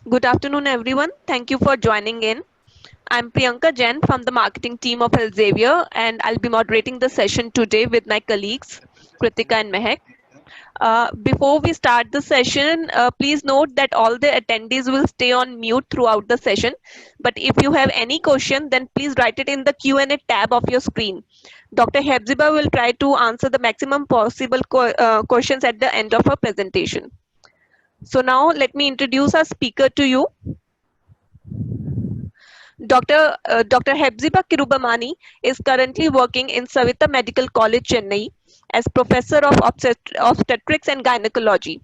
Good afternoon, everyone. Thank you for joining in. I'm Priyanka Jain from the marketing team of Elsevier, and I'll be moderating the session today with my colleagues, Kritika and Mehak. Before we start the session, please note that all the attendees will stay on mute throughout the session. But if you have any question, then please write it in the Q&A tab of your screen. Dr. Hebziba will try to answer the maximum possible questions at the end of her presentation. So now let me introduce our speaker to you. Dr. Hebziba Kirubamani is currently working in Savita Medical College, Chennai as Professor of Obstetrics and Gynecology.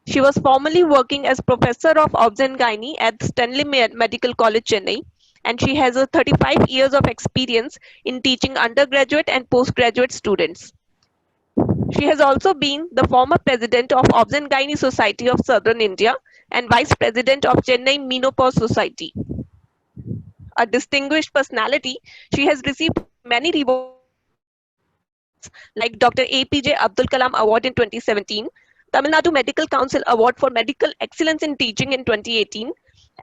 She was formerly working as Professor of Obs and Gynae at Stanley Medical College, Chennai, and she has 35 years of experience in teaching undergraduate and postgraduate students. She has also been the former President of Obs and Gynae Society of Southern India and Vice President of Chennai Menopause Society. A distinguished personality, she has received many rewards like Dr. APJ Abdul Kalam Award in 2017, Tamil Nadu Medical Council Award for Medical Excellence in Teaching in 2018,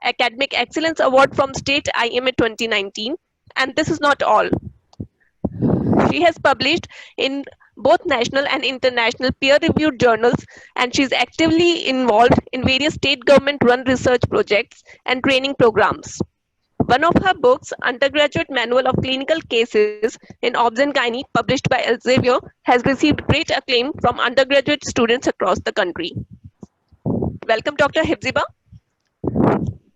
Academic Excellence Award from State IMA 2019, and this is not all. She has published in both national and international peer-reviewed journals, and she is actively involved in various state government-run research projects and training programs. One of her books, Undergraduate Manual of Clinical Cases in Obs and Gynae, published by Elsevier, has received great acclaim from undergraduate students across the country. Welcome, Dr. Hebziba.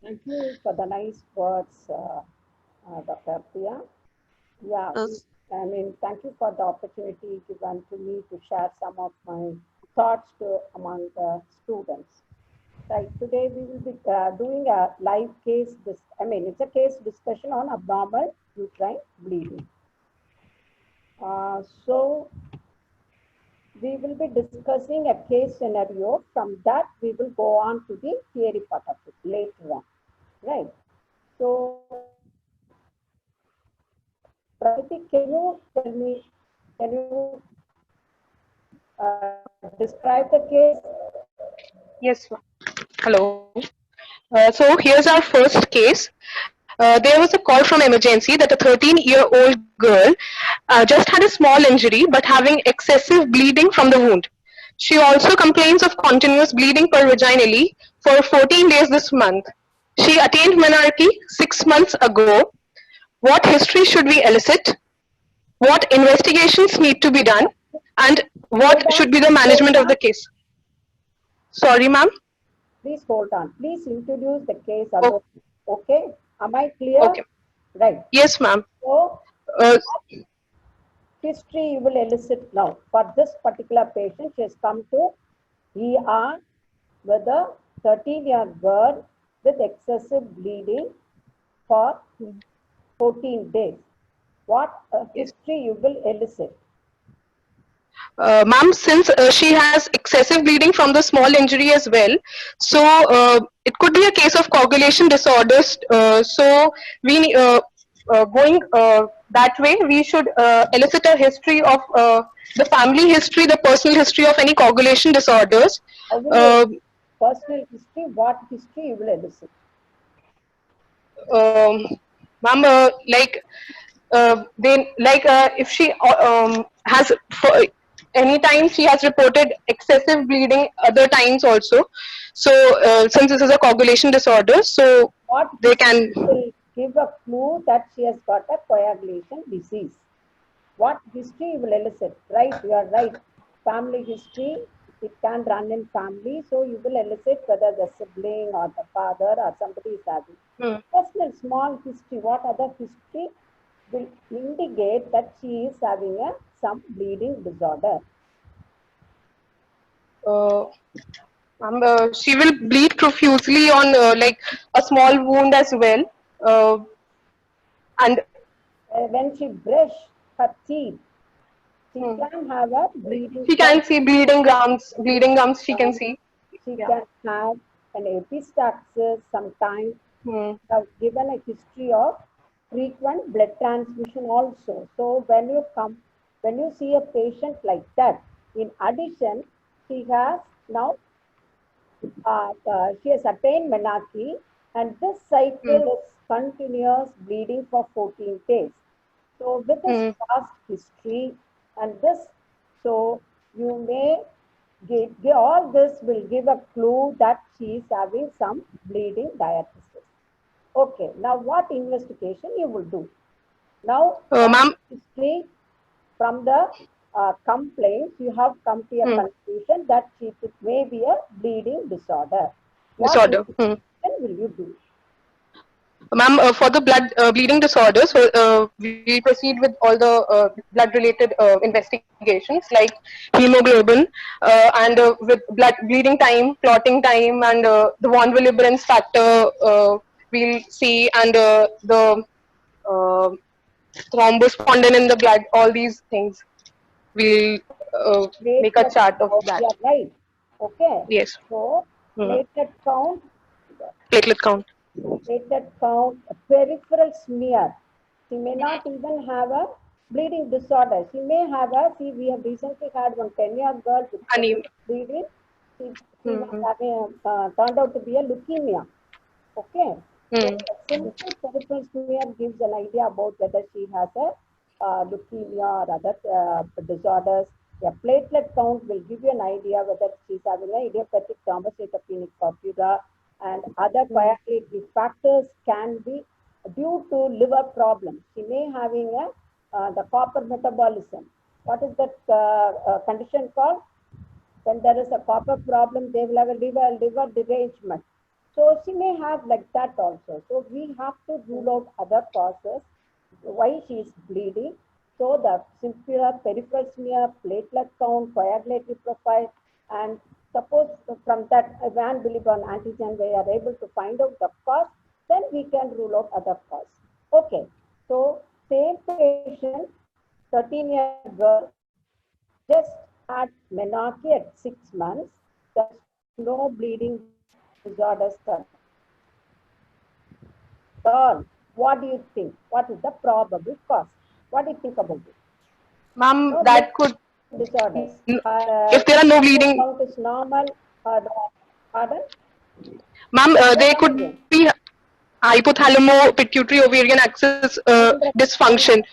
Thank you for the nice words, Dr. Priya. Yeah, Uh, thank you for the opportunity given to me to share some of my thoughts among the students. Right, today we will be doing a live case, it's a case discussion on abnormal uterine bleeding. So we will be discussing a case scenario. From that, we will go on to the theory part of it later on. Right. So, Prakriti, can you tell me, can you describe the case? Yes, hello. So here's our first case. There was a call from emergency that a 13-year-old girl just had a small injury but having excessive bleeding from the wound. She also complains of continuous bleeding per vaginally for 14 days this month. She attained menarche 6 months ago. What history should we elicit? What investigations need to be done? And Hold what on, should be the hold management of on. the case? Sorry, ma'am. Please hold on. Please introduce the case Oh, alone. Okay. Am I clear? okay. Right. Yes, ma'am. So, Uh, history you will elicit now. For this particular patient, she has come to ER with a 13-year girl with excessive bleeding for 14 days. What yes. history you will elicit? Ma'am, since she has excessive bleeding from the small injury as well, so it could be a case of coagulation disorders. So we going that way, we should elicit a history of the family history, the personal history of any coagulation disorders. How will you Uh, personal history? What history you will elicit? um, Ma'am, they like if she has anytime she has reported excessive bleeding other times also, so since this is a coagulation disorder, so What they history can will give a clue that she has got a coagulation disease? What history you will elicit? Right, you are right. Family history, it can run in family, so you will elicit whether the sibling or the father or somebody is having. hmm, Personal small history, what other history will indicate that she is having some bleeding disorder? uh, she will bleed profusely on like a small wound as well, and When she brush her teeth, she hmm, can have a bleeding. she can see bleeding gums she can see. She Yeah. can have an epistaxis sometimes. Hmm. Have given a history of frequent blood transfusion also. So when you see a patient like that, in addition, she has now she has attained menarche, and this cycle is continuous bleeding for 14 days. So with this Hmm. past history and this, so you may give all this will give a clue that she is having some bleeding diathesis. Okay, now what investigation you will do? Now, past Ma'am, history from the complaints, you have come to a hmm, conclusion that it may be a bleeding disorder. What disorder. investigation will you do? Ma'am, for the blood bleeding disorder, so we proceed with all the blood-related investigations like hemoglobin and with blood bleeding time, clotting time, and the von Willebrand's factor we'll see, and the uh, thrombospondin in the blood. All these things we'll make a Platelet chart of count, that. you are right. Okay, Yes. so Hmm. platelet count, Platelet count. peripheral smear. She may not even have a bleeding disorder. She may have a, see, we have recently had one 10-year girl with Anemia. bleeding. She was Hmm. having, turned out to be a leukemia. Okay. So Hmm. a simple peripheral smear gives an idea about whether she has a leukemia or other disorders. A platelet count will give you an idea whether she's having an idiopathic thrombocytopenic purpura, and other Hmm. coagulative factors can be due to liver problems. She may having a the copper metabolism. What is that condition called? When there is a copper problem, they will have a liver derangement. So she may have like that also. So we have to rule out other causes why she is bleeding. So the simpler peripheral smear, platelet count, coagulatory profile, and suppose from that Van Willebrand antigen we are able to find out the cause, then we can rule out other cause. Okay, so same patient, 13-year girl, just had menarche at 6 months. There's no bleeding disorders. All. What do you think? What is the probable cause? What do you think about it? Ma'am, No that bleeding could, disorders. if there are no Platelet bleeding, count is normal. Pardon? ma'am, Yeah, there come could again. be hypothalamo pituitary ovarian axis dysfunction.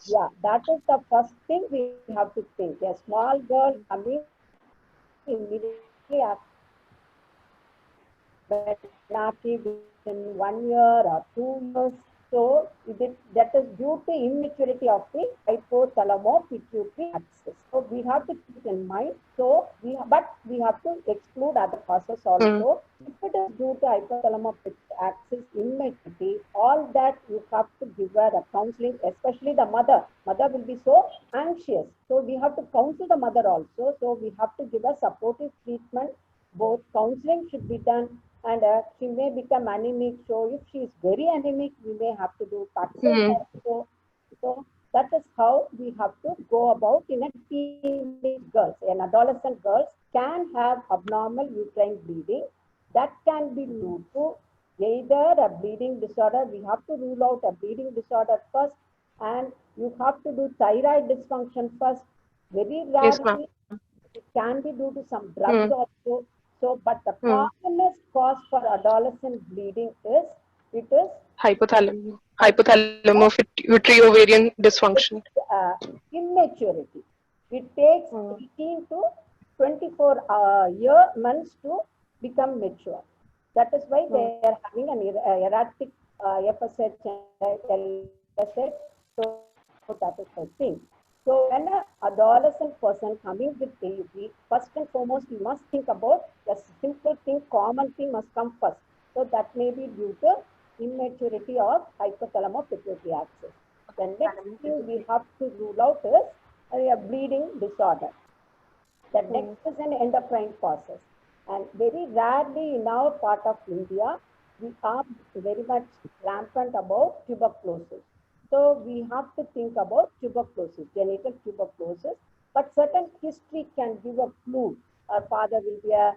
Yeah, that is the first thing we have to think. A small girl coming immediately after menarche within 1 year or 2 years. So that is due to immaturity of the hypothalamo-pituitary axis. So we have to keep in mind. So but we have to exclude other causes Hmm. also. If it is due to hypothalamo-pituitary axis immaturity, all that you have to give her a counseling, especially the mother. Mother will be so anxious. So we have to counsel the mother also. So we have to give a supportive treatment. Both counseling should be done, and she may become anemic. So if she is very anemic, we may have to do Paxil Hmm. so that is how we have to go about in a teenage girls. An adolescent girls can have abnormal uterine bleeding that can be due to either a bleeding disorder. We have to rule out a bleeding disorder first, and you have to do thyroid dysfunction first. Very Yes, ma'am. rarely it can be due to some drugs Hmm. also. So, but the Hmm. commonest cause for adolescent bleeding is it is Hypothalamo pituitary ovarian dysfunction. uh, immaturity. It takes Hmm. 18 to 24 months to become mature. That is why Hmm. they are having an erratic FSH and LSH. So that is the thing. So when an adolescent person coming with AUP, first and foremost, you must think about the simple thing, common thing must come first. So that may be due to immaturity of hypothalamo pituitary axis. The next thing we have to rule out is a bleeding disorder. The next is an endocrine causes. And very rarely in our part of India, we are very much rampant about tuberculosis. So we have to think about tuberculosis, genital tuberculosis. But certain history can give a clue. Our father will be a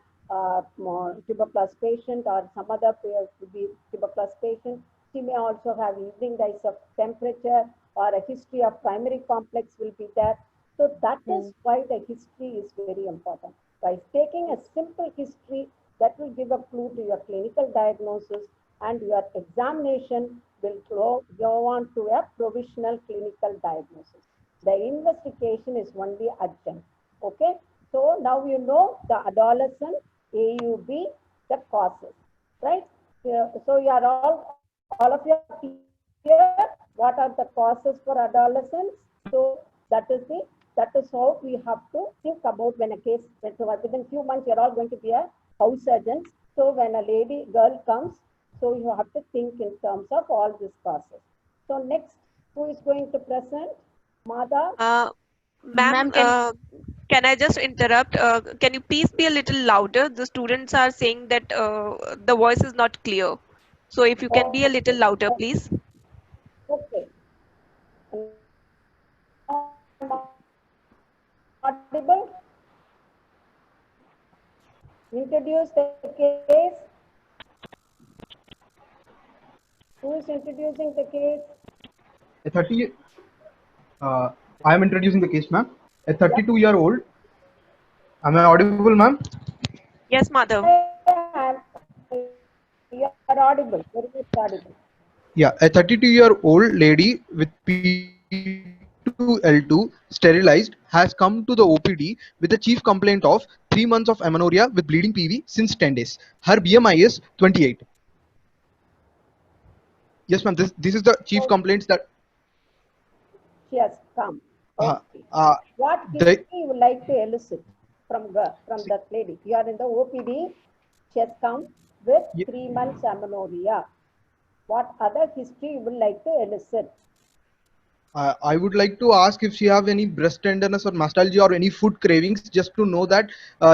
tuberculosis patient, or some other peer will be tuberculosis patient. She may also have evening rise of temperature, or a history of primary complex will be there. So that Hmm. is why the history is very important. By taking a simple history, That will give a clue to your clinical diagnosis, and your examination will go on to a provisional clinical diagnosis. The investigation is only adjunct. Okay, so now you know the adolescent AUB, the causes, right? So you are all of you are clear what are the causes for adolescents. So that is how we have to think about when a case, within few months you're all going to be a house surgeons. So when a girl comes, so you have to think in terms of all these causes. So next, who is going to present? Madha? Ma'am, can I just interrupt? Can you please be a little louder? The students are saying that the voice is not clear. So if you can be a little louder, please. Okay. Audible? Introduce the case. Who is introducing the case? A 30. I am introducing the case, ma'am. A 32-year-old. Am I audible, ma'am? Yes, Madhav. You are audible. Very much audible. Yeah, a 32-year-old lady with P2L2 sterilized has come to the OPD with a chief complaint of 3 months of amenorrhea with bleeding PV since 10 days. Her BMI is 28. Yes, ma'am. This is the chief complaints that. She has come. Uh, Okay. uh, What history you would like to elicit from that lady? You are in the OPD. She has come with 3 months amenorrhea. What other history you would like to elicit? I would like to ask if she have any breast tenderness or mastalgia or any food cravings, just to know that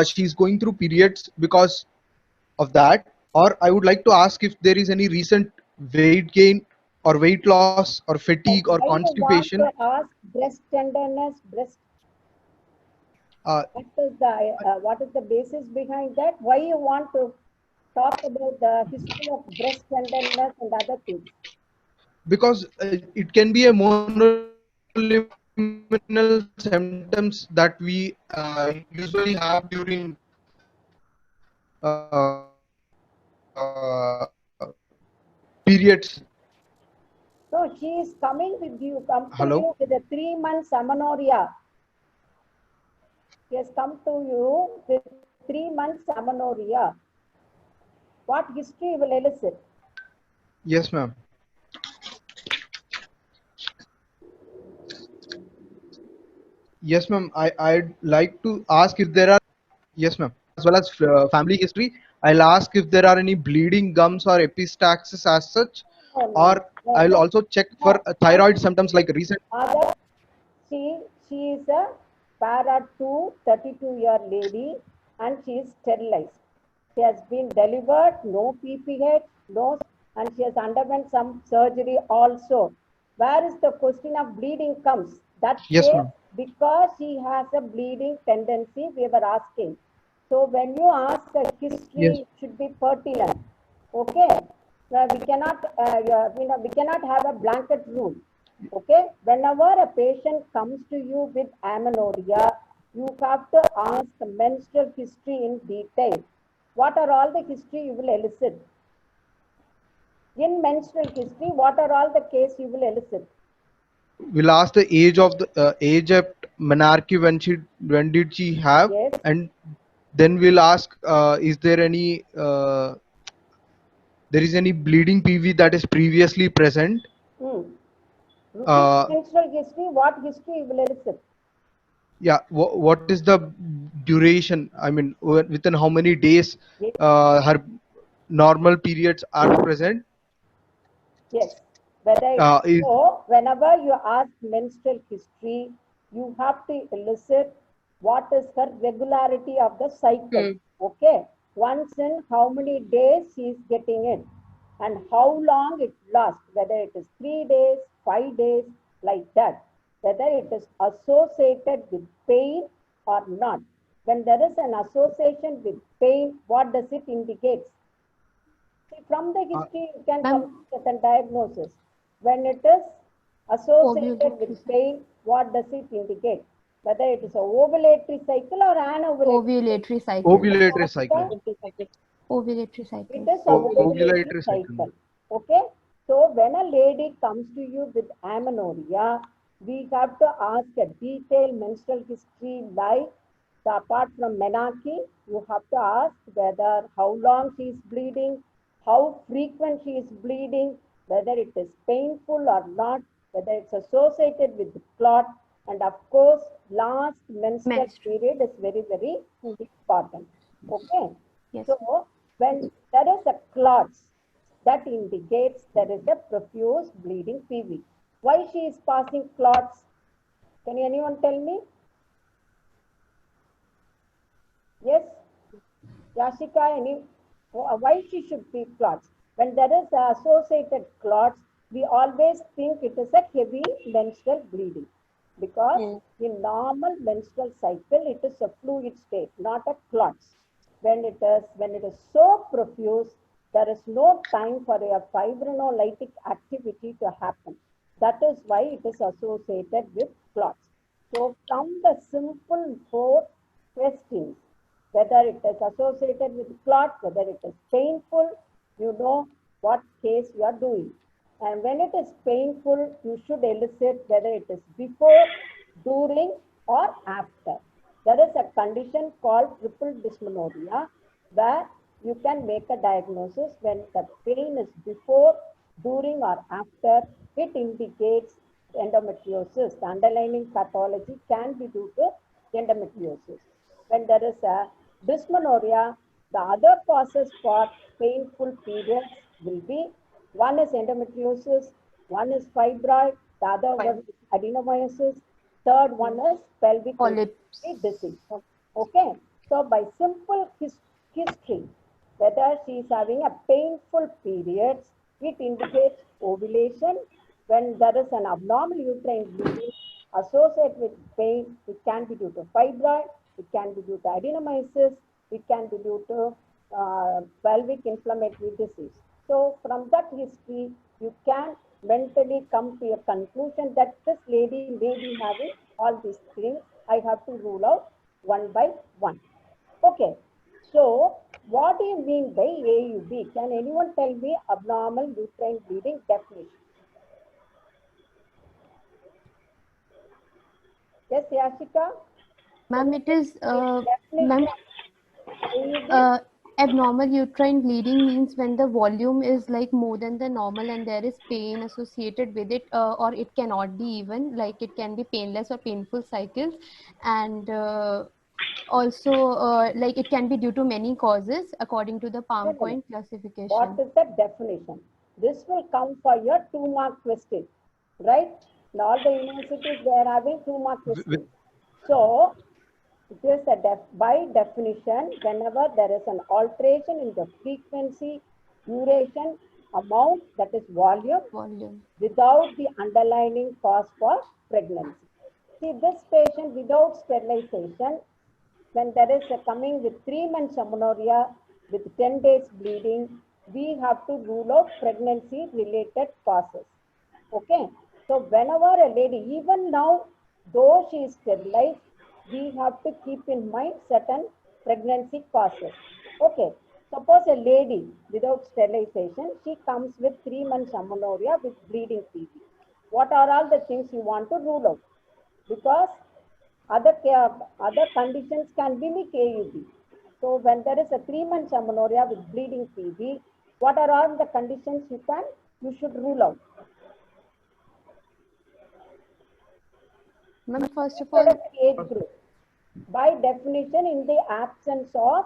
she's going through periods because of that. Or I would like to ask if there is any recent weight gain or weight loss or fatigue or Why you want constipation. to ask breast tenderness, what is the basis behind that? Why you want to talk about the history of breast tenderness and other things? Because it can be a monoliminal symptoms that we usually have during periods. So she is coming with you, Hello. with a 3 months amenorrhea. She has come to you with 3 months amenorrhea. What history will elicit? Yes, ma'am. Yes, ma'am. I'd like to ask if there are. Yes, ma'am. As well as family history. I'll ask if there are any bleeding gums or epistaxis as such, or I'll also check for thyroid symptoms like recent. Other, she is a para 2 32-year lady and she is sterilized. She has been delivered, no PPH, no, and she has underwent some surgery also. Where is the question of bleeding comes? That Yes, case, ma'am. because she has a bleeding tendency, we were asking. So when you ask a Yes. history, it should be pertinent. Okay, we cannot have a blanket rule. Okay, whenever a patient comes to you with amenorrhea, you have to ask the menstrual history in detail. What are all the history you will elicit? In menstrual history, what are all the case you will elicit? We'll ask the age of the age at menarche when did she have, Yes. and then we'll ask is there any bleeding PV that is previously present. Repeat menstrual history, what history you will elicit? Yeah, what is the duration? I mean, within how many days Yes. her normal periods are present? Yes. So, whenever you ask menstrual history, you have to elicit what is her regularity of the cycle. Okay. Once in how many days she is getting it and how long it lasts, whether it is 3 days, 5 days, like that. Whether it is associated with pain or not. When there is an association with pain, what does it indicate? From the history, you can come with a diagnosis. When it is associated with pain, what does it indicate? Whether it is a ovulatory cycle or anovulatory Ovulatory cycle. Ovulatory cycle. Ovulatory It cycle. is Ovulatory ovulatory cycle. cycle. Okay. So when a lady comes to you with amenorrhea, we have to ask a detailed menstrual history like apart from menarche, you have to ask whether how long she is bleeding, how frequent she is bleeding, whether it is painful or not, whether it's associated with clot, and of course, last menstrual Menstrual. period is very, very important. Okay. Yes. So when there is a clots, that indicates there is a profuse bleeding PV. Why she is passing clots? Can anyone tell me? Yes, Yashika, why she should be clots? When there is associated clots, we always think it is a heavy menstrual bleeding because in normal menstrual cycle, it is a fluid state, not a clots. When it is so profuse, there is no time for a fibrinolytic activity to happen. That is why it is associated with clots. So from the simple four questions, whether it is associated with clot, whether it is painful, you know what case you are doing. And when it is painful, you should elicit whether it is before, during, or after. There is a condition called triple dysmenorrhea where you can make a diagnosis when the pain is before, during, or after. It indicates endometriosis. The underlying pathology can be due to endometriosis. When there is a dysmenorrhea, the other causes for painful periods will be one is endometriosis, one is fibroid, the other one is adenomyosis, third one is pelvic Polyps. inflammatory disease. Okay, so by simple history, whether she is having a painful periods, it indicates ovulation. When there is an abnormal uterine bleeding associated with pain, it can be due to fibroid, it can be due to adenomyosis, it can be due to pelvic inflammatory disease. So from that history, you can mentally come to a conclusion that this lady may be having all these things. I have to rule out one by one. Okay. So what do you mean by AUB? Can anyone tell me abnormal uterine bleeding definition? Yes, Yashika? Ma'am, it is ma'am, Definition AUB? abnormal uterine bleeding means when the volume is like more than the normal and there is pain associated with it, or it cannot be even, like it can be painless or painful cycles, and also like it can be due to many causes according to the No, palm no, no. point What classification. is the definition? This will come for your 2-mark question, right? In all the universities, they are having 2-mark questions. So, it is by definition, whenever there is an alteration in the frequency, duration, amount, that is volume, Volume. without the underlying cause for pregnancy. See, this patient without sterilization, when there is a coming with 3 months amenorrhea with 10 days bleeding, we have to rule out pregnancy related causes. Okay. So whenever a lady, even now, though she is sterilized, we have to keep in mind certain pregnancy causes. Okay. Suppose a lady without sterilization, she comes with 3 months amenorrhea with bleeding PV. What are all the things you want to rule out? Because other conditions can mimic AUB. So when there is a 3 months amenorrhea with bleeding PV, what are all the conditions you should rule out? Ma'am, first of all, Reproductive age group. By definition, in the absence of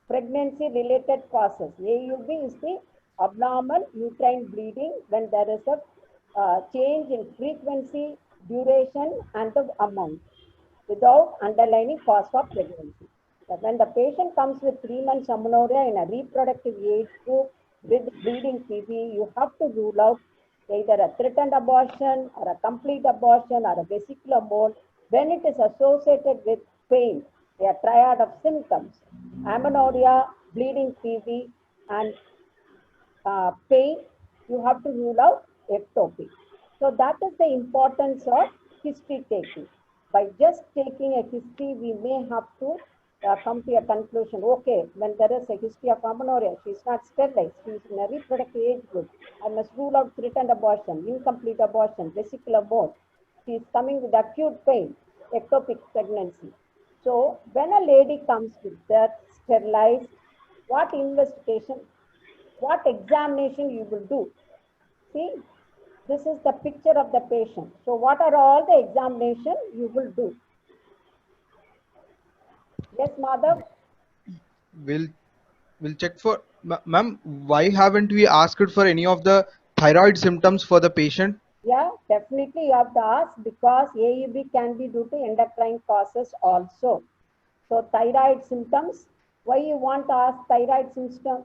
pregnancy related causes, AUB is the abnormal uterine bleeding when there is a change in frequency, duration, and the amount without underlying cause for pregnancy. But when the patient comes with 3 months amenorrhea in a reproductive age group with bleeding PV, you have to rule out either a threatened abortion or a complete abortion or a vesicular mole when it is associated with pain, a triad of symptoms, amenorrhea, bleeding PV, and pain, you have to rule out ectopy. So that is the importance of history taking. By just taking a history, we may have to come to a conclusion. Okay, when there is a history of amenorrhea, she is not sterilized, she is in a reproductive age group. I must rule out threatened abortion, incomplete abortion, vesicular mode. She is coming with acute pain, ectopic pregnancy. So when a lady comes with that sterilized, what investigation, what examination you will do? See, this is the picture of the patient. So what are all the examination you will do? Yes, Madhav? We'll we'll check for ma'am. Why haven't we asked for any of the thyroid symptoms for the patient? Yeah, definitely you have to ask because AUB can be due to endocrine causes also. So thyroid symptoms, why you want to ask thyroid symptom?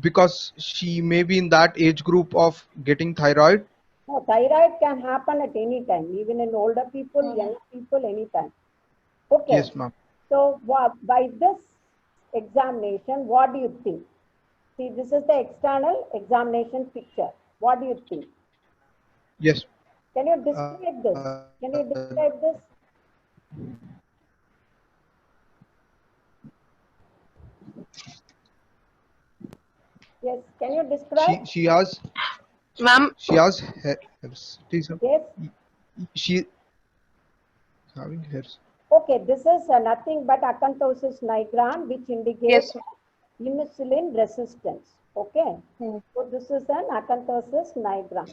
Because she may be in that age group of getting thyroid. No, thyroid can happen at any time, even in older people, young people, anytime. Okay, Yes, ma'am. so by this examination, what do you think? See, this is the external examination picture. What do you think? Yes. Can you describe this? Can you describe this? Yes, can you describe? She has Ma'am, hairs. Please, sir. Yes. She having hairs. Okay, this is nothing but acanthosis nigra, which indicates yes. insulin resistance. Okay, Hmm. so this is an acanthosis nigra.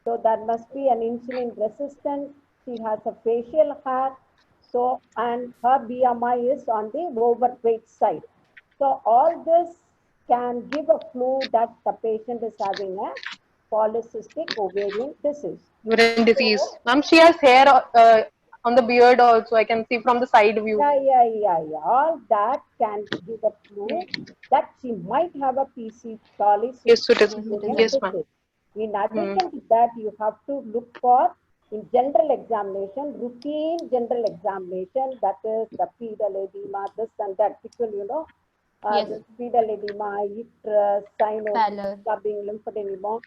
So there must be an insulin resistance. She has a facial hair. So, and her BMI is on the overweight side. So all this can give a clue that the patient is having a polycystic ovarian disease. Urine disease. So, Ma'am, she has hair on the beard also. I can see from the side view. yeah. All that can give a clue that she might have a Yes, so it polycystic is. ovarian Yes, ma'am. disease. In Hmm. addition to that, you have to look for in general examination, routine general examination, that is the pedal edema, this and that, which will, Yes. the pedal edema, uterus, synovial, Pallor. clubbing, lymphadenema,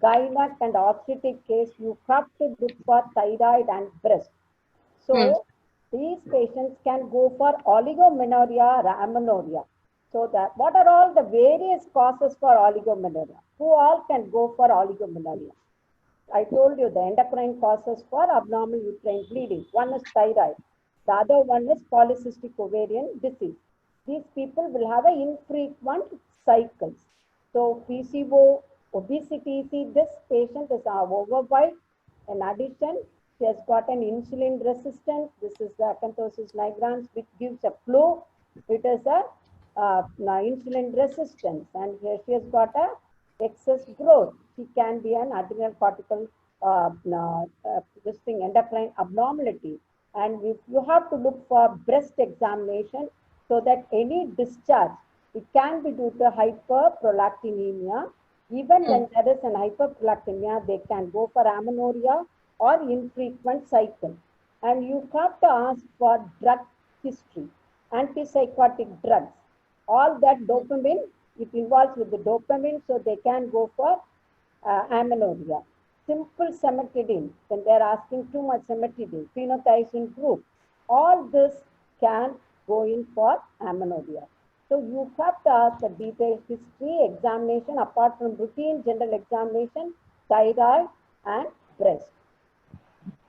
gynec and obstetric case, you have to look for thyroid and breast. Hmm. So these patients can go for oligomenorrhea or amenorrhea. So that what are all the various causes for oligomenorrhea? Who all can go for oligomenorrhea? I told you the endocrine causes for abnormal uterine bleeding. One is thyroid. The other one is polycystic ovarian disease. These people will have a infrequent cycles. So PCO, obesity, see this patient is overweight. In addition, she has got an insulin resistance. This is the acanthosis nigrans, which gives a clue. It is a insulin resistance, and here she has got a excess growth. She can be an adrenal cortical this thing endocrine abnormality, and you have to look for breast examination so that any discharge, it can be due to hyperprolactinemia. Even when there is an hyperprolactinemia, they can go for amenorrhea or infrequent cycle. And you have to ask for drug history, antipsychotic drugs, all that dopamine, it involves with the dopamine, so they can go for amenorrhea. Simple cimetidine, when they are asking too much cimetidine, phenothiazine group, all this can go in for amenorrhea. So you have to ask a detailed history examination apart from routine general examination, thyroid and breast.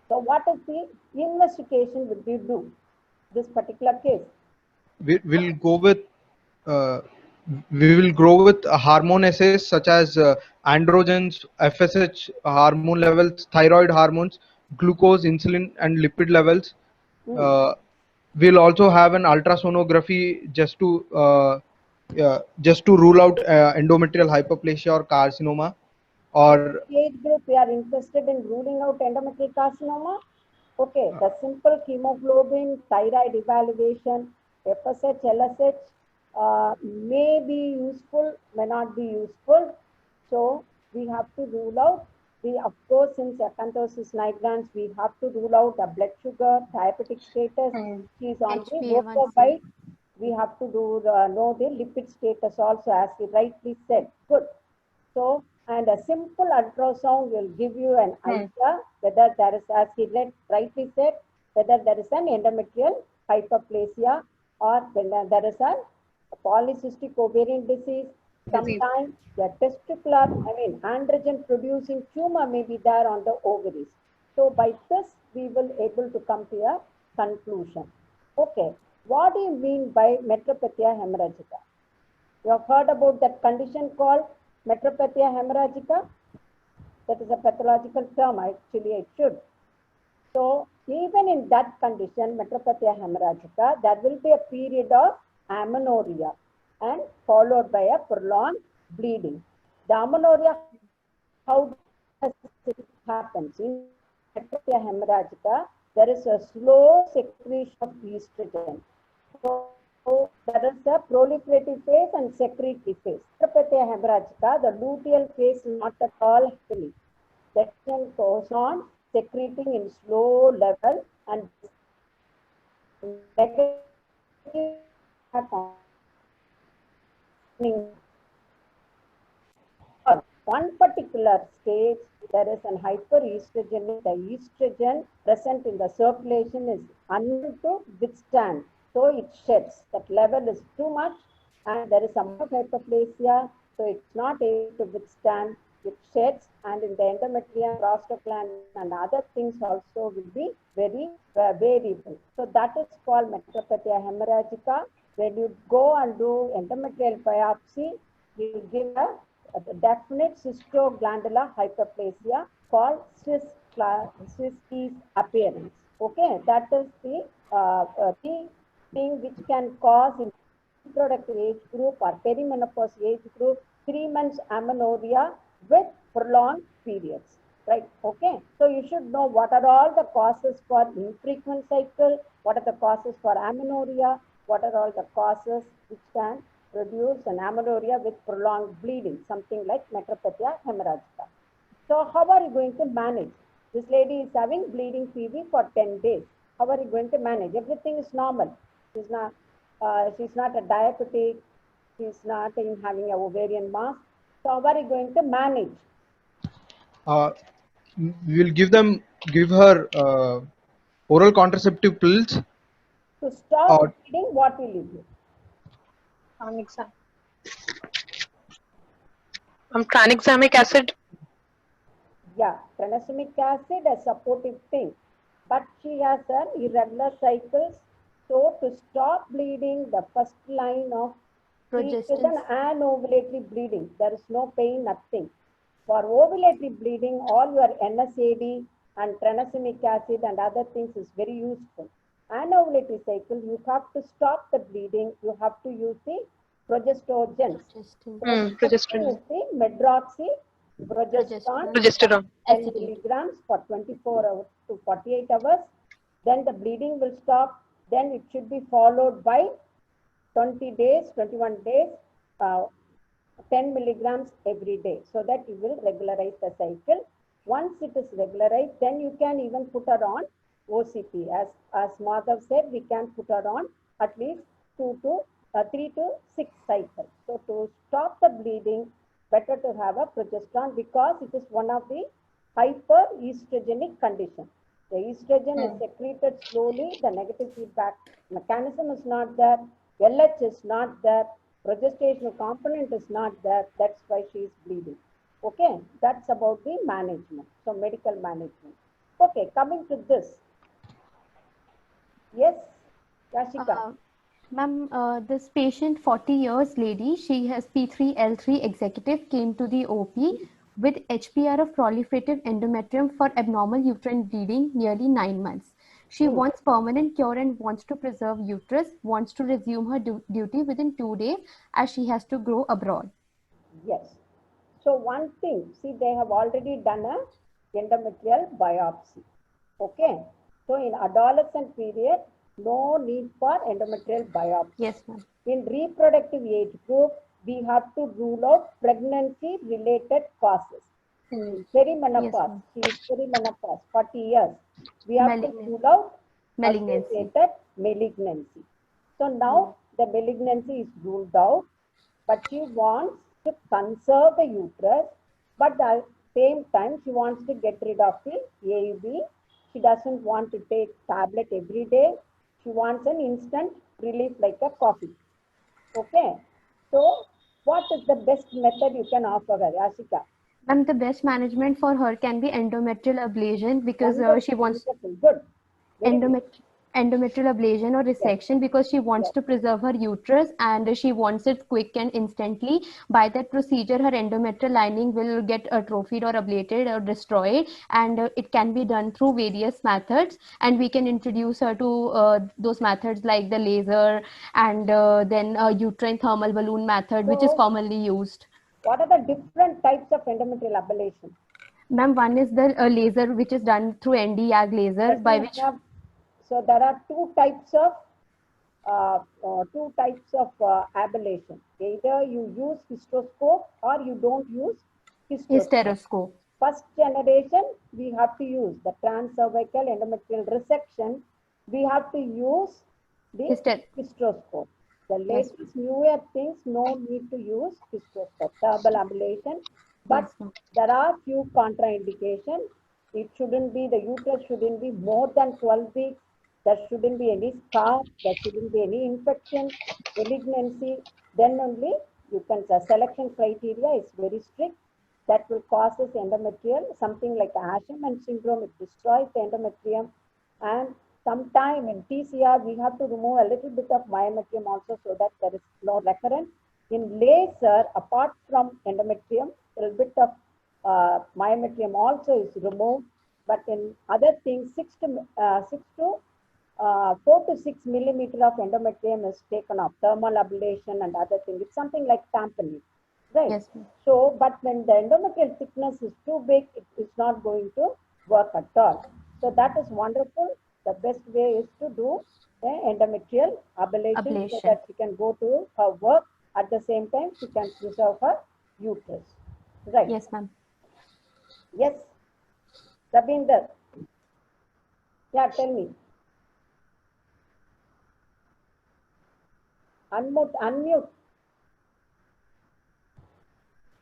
So what is the investigation would you do this particular case? We'll go with uh, we will grow with hormone assays such as androgens, FSH hormone levels, thyroid hormones, glucose, insulin, and lipid levels. Uh, we'll also have an ultrasonography just to rule out endometrial hyperplasia or carcinoma. Or Age group, we are interested in ruling out endometrial carcinoma. Okay, the simple hemoglobin, thyroid evaluation, FSH, LSH may be useful, may not be useful. So we have to rule out. We, of course, since acanthosis nigrans, we have to rule out the blood sugar, diabetic status. She is on the HbA1c. overweight. We have to know the lipid status also, as he rightly said. Good. So, and a simple ultrasound will give you an idea whether there is, as he rightly said, whether there is an endometrial hyperplasia or when there is a polycystic ovarian disease, sometimes the testicular, androgen producing tumor may be there on the ovaries. So by this, we will able to come to a conclusion. Okay, what do you mean by metropathia hemorrhagica? You have heard about that condition called metropathia hemorrhagica? That is a pathological term, actually it should. So even in that condition, metropathia hemorrhagica, there will be a period of amenorrhea and followed by a prolonged bleeding. The amenorrhea, how does it happen? In metropathia hemorrhagica, there is a slow secretion of estrogen. So there is a proliferative phase and secretory phase. Metropathia hemorrhagica, the luteal phase is not at all happening. That goes on secreting in slow level and one particular stage there is an hyperestrogenic. The estrogen present in the circulation is unable to withstand, so it sheds. That level is too much and there is some hyperplasia, so it's not able to withstand. It sheds, and in the endometrium, prostaglandin and other things also will be very variable. So that is called metropathia hemorrhagica. When you go and do endometrial biopsy, you will give a definite cystoglandular hyperplasia called cystis appearance. Okay, that is the thing which can cause in reproductive age group or perimenopause age group 3 months amenorrhea with prolonged periods, right? Okay, so you should know what are all the causes for infrequent cycle, what are the causes for amenorrhea, what are all the causes which can produce an amenorrhea with prolonged bleeding, something like metropathia hemorrhagica. So how are you going to manage? This lady is having bleeding PV for 10 days. How are you going to manage? Everything is normal. She's not a diabetic, she's not having an ovarian mass. So how are you going to manage? We will give her oral contraceptive pills. To stop bleeding, what will you do? Tranexamic acid. Yeah, tranexamic acid, a supportive thing. But she has an irregular cycles. So to stop bleeding, the first line of is an anovulatory bleeding. There is no pain, nothing. For ovulatory bleeding, all your NSAID and tranexamic acid and other things is very useful. Anovulatory cycle, you have to stop the bleeding. You have to use the progestogens. Progesterone. The medroxyprogesterone 10 milligrams for 24 hours to 48 hours. Then the bleeding will stop. Then it should be followed by 20 days, 21 days, 10 milligrams every day, so that you will regularize the cycle. Once it is regularized, then you can even put her on OCP. As Madhav said, we can put her on at least 3 to 6 cycles. So to stop the bleeding, better to have a progesterone because it is one of the hyperestrogenic condition. The estrogen is secreted slowly, the negative feedback mechanism is not there, LH is not there, progestational component is not there, that's why she is bleeding. Okay, that's about the management, so medical management. Okay, coming to this. Yes, Rashika. Ma'am, this patient, 40 years lady, she has P3L3 executive, came to the OP with HPR of proliferative endometrium for abnormal uterine bleeding nearly 9 months. She wants permanent cure and wants to preserve uterus, wants to resume her duty within 2 days as she has to grow abroad. Yes. So one thing, see, they have already done a endometrial biopsy. Okay. So in adolescent period, no need for endometrial biopsy. Yes, ma'am. In reproductive age group, we have to rule out pregnancy-related causes. Perimenopause, she is perimenopause, 40 years. We have to rule out associated malignancy. So now the malignancy is ruled out, but she wants to conserve the uterus, but at the same time, she wants to get rid of the AUB. She doesn't want to take tablet every day. She wants an instant relief like a coffee. Okay. So what is the best method you can offer her, Ashika? Ma'am, the best management for her can be endometrial ablation because she wants Wonderful, good. Very good. endometrial ablation or Yes. resection because she wants Yes. to preserve her uterus and she wants it quick and instantly. By that procedure, her endometrial lining will get atrophied or ablated or destroyed, and it can be done through various methods. And we can introduce her to those methods like the laser and then uterine thermal balloon method, which is So commonly used. what are the different types of endometrial ablation? Ma'am, one is the laser, which is done through ND-YAG laser, Does by it which have, so there are two types of ablation. Either you use hysteroscope or you don't use hysteroscope. hysteroscope. First generation, we have to use the transcervical endometrial resection. We have to use the hysteroscope. The latest newer things, no need to use hysteroscope, thermal ablation. But Yes, ma'am. there are few contraindications. It shouldn't be, the uterus shouldn't be more than 12 weeks. There shouldn't be any scar. There shouldn't be any infection, malignancy. Then only you can, the selection criteria is very strict. That will causes endometrial, something like Asherman syndrome. It destroys the endometrium. And sometime in TCR, we have to remove a little bit of myometrium also so that there is no recurrence. In laser, apart from endometrium, a little bit of myometrium also is removed. But in other things, 4 to 6 millimeter of endometrium is taken off, thermal ablation and other things. It's something like tamponade, right? Yes, ma'am. So, but when the endometrial thickness is too big, it is not going to work at all. So that is wonderful. The best way is to do endometrial ablation so that she can go to her work. At the same time, she can preserve her uterus. Right? Yes, ma'am. Yes. Rabinder. Yeah, tell me. Unmute.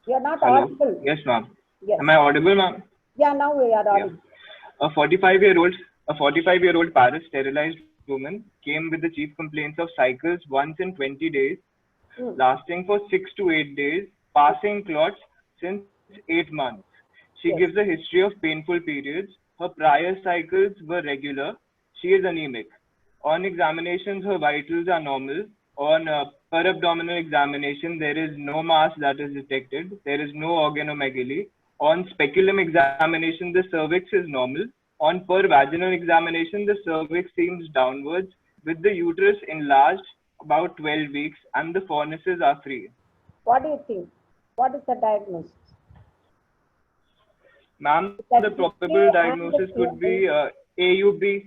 You are not Hello. audible. Yes, ma'am. Yes. Am I audible, ma'am? Yeah, now we are audible. A 45-year-old Paris sterilized woman came with the chief complaints of cycles once in 20 days, lasting for 6 to 8 days, passing clots since 8 months. She gives a history of painful periods. Her prior cycles were regular. She is anemic. On examinations, her vitals are normal. On per abdominal examination, there is no mass that is detected. There is no organomegaly. On speculum examination, the cervix is normal. On per vaginal examination, the cervix seems downwards with the uterus enlarged about 12 weeks and the fornices are free. What do you think? What is the diagnosis? Ma'am, the probable diagnosis could be AUB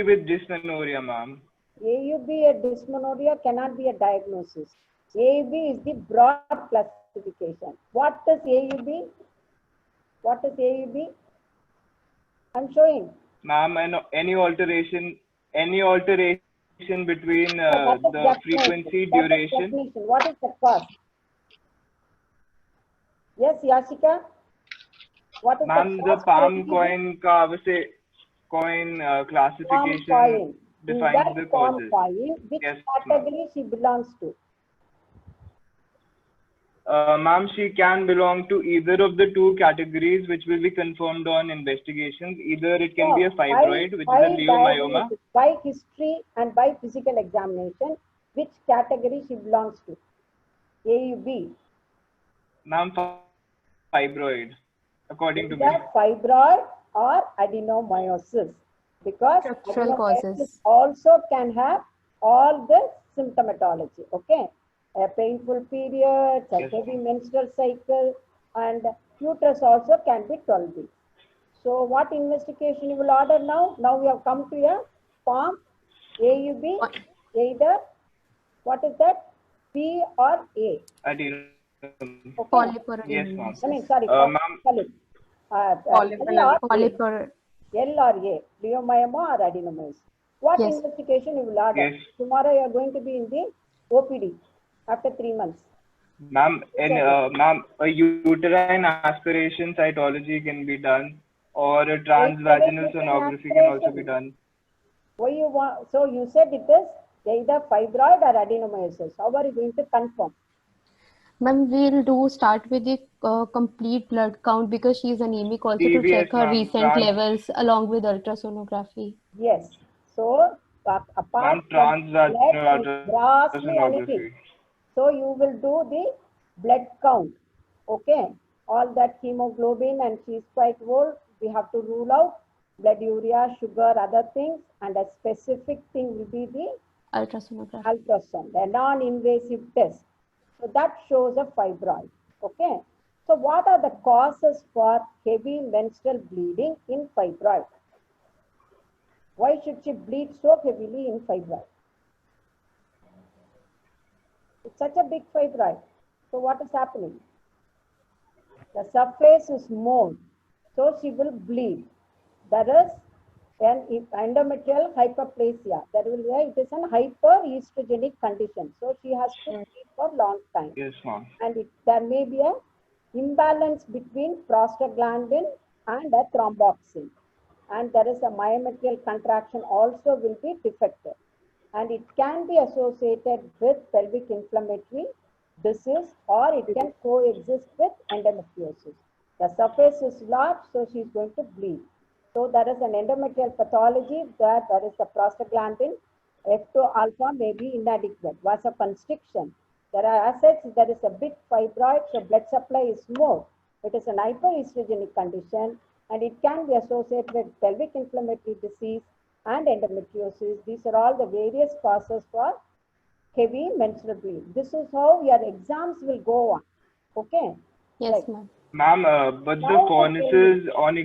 with dysmenorrhea, ma'am. AUB and dysmenorrhea cannot be a diagnosis. AUB is the broad classification. What is AUB? What is AUB? I'm showing. Ma'am, any alteration between the frequency, duration. What is the cause? Yes, Yashika? What is Ma'am, the palm coin classification defines the causes. Which category she belongs to? Ma'am, she can belong to either of the two categories, which will be confirmed on investigations. Either it can be a fibroid, which is a leiomyoma. By history and by physical examination, which category she belongs to? A, B? Ma'am, fibroid, according to me. Fibroid or adenomyosis, because adenomyosis also can have all the symptomatology. Okay. A painful period, a heavy menstrual cycle, and uterus also can be 12 weeks. So what investigation you will order now? Now we have come to a form AUB, either, what is that? P or A? Okay. Yes, ma'am. I mean, sorry, polypor. L or A, leiomyoma or adenomyosis. What investigation you will order? Yes. Tomorrow you are going to be in the OPD. After 3 months. Ma'am, ma'am, a uterine aspiration cytology can be done, or a transvaginal sonography can also be done. Why you want? So you said it is either fibroid or adenomyosis. How are you going to confirm? Ma'am, we'll start with the complete blood count because she is anemic also to TVS, check her ma'am. recent levels along with ultrasonography. Yes. So, apart Ma'am, from blood, transvaginal she is grossly anemic. ultrasonography. So, you will do the blood count. Okay. All that hemoglobin, and she is quite old. We have to rule out blood urea, sugar, other things, and a specific thing will be the Ultrasonography. ultrasound, a non-invasive test. So that shows a fibroid. Okay. So what are the causes for heavy menstrual bleeding in fibroid? Why should she bleed so heavily in fibroid? It's such a big fibroid. So what is happening? The surface is more, so she will bleed. There is an endometrial hyperplasia. It is an hyperestrogenic condition. So she has to bleed for long time. Yes, ma'am. And there may be a imbalance between prostaglandin and a thromboxane. And there is a myometrial contraction also will be defective. And it can be associated with pelvic inflammatory disease, or it can coexist with endometriosis. The surface is large, so she is going to bleed. So there is an endometrial pathology that there is a prostaglandin, F2 alpha may be inadequate, vasoconstriction. There are assets, there is a big fibroid, so blood supply is more. It is an hyperestrogenic condition, and it can be associated with pelvic inflammatory disease and endometriosis. These are all the various causes for heavy menstrual bleeding. This is how your exams will go on. Okay? Yes, Right. ma'am. Ma'am, but the Now, furnaces on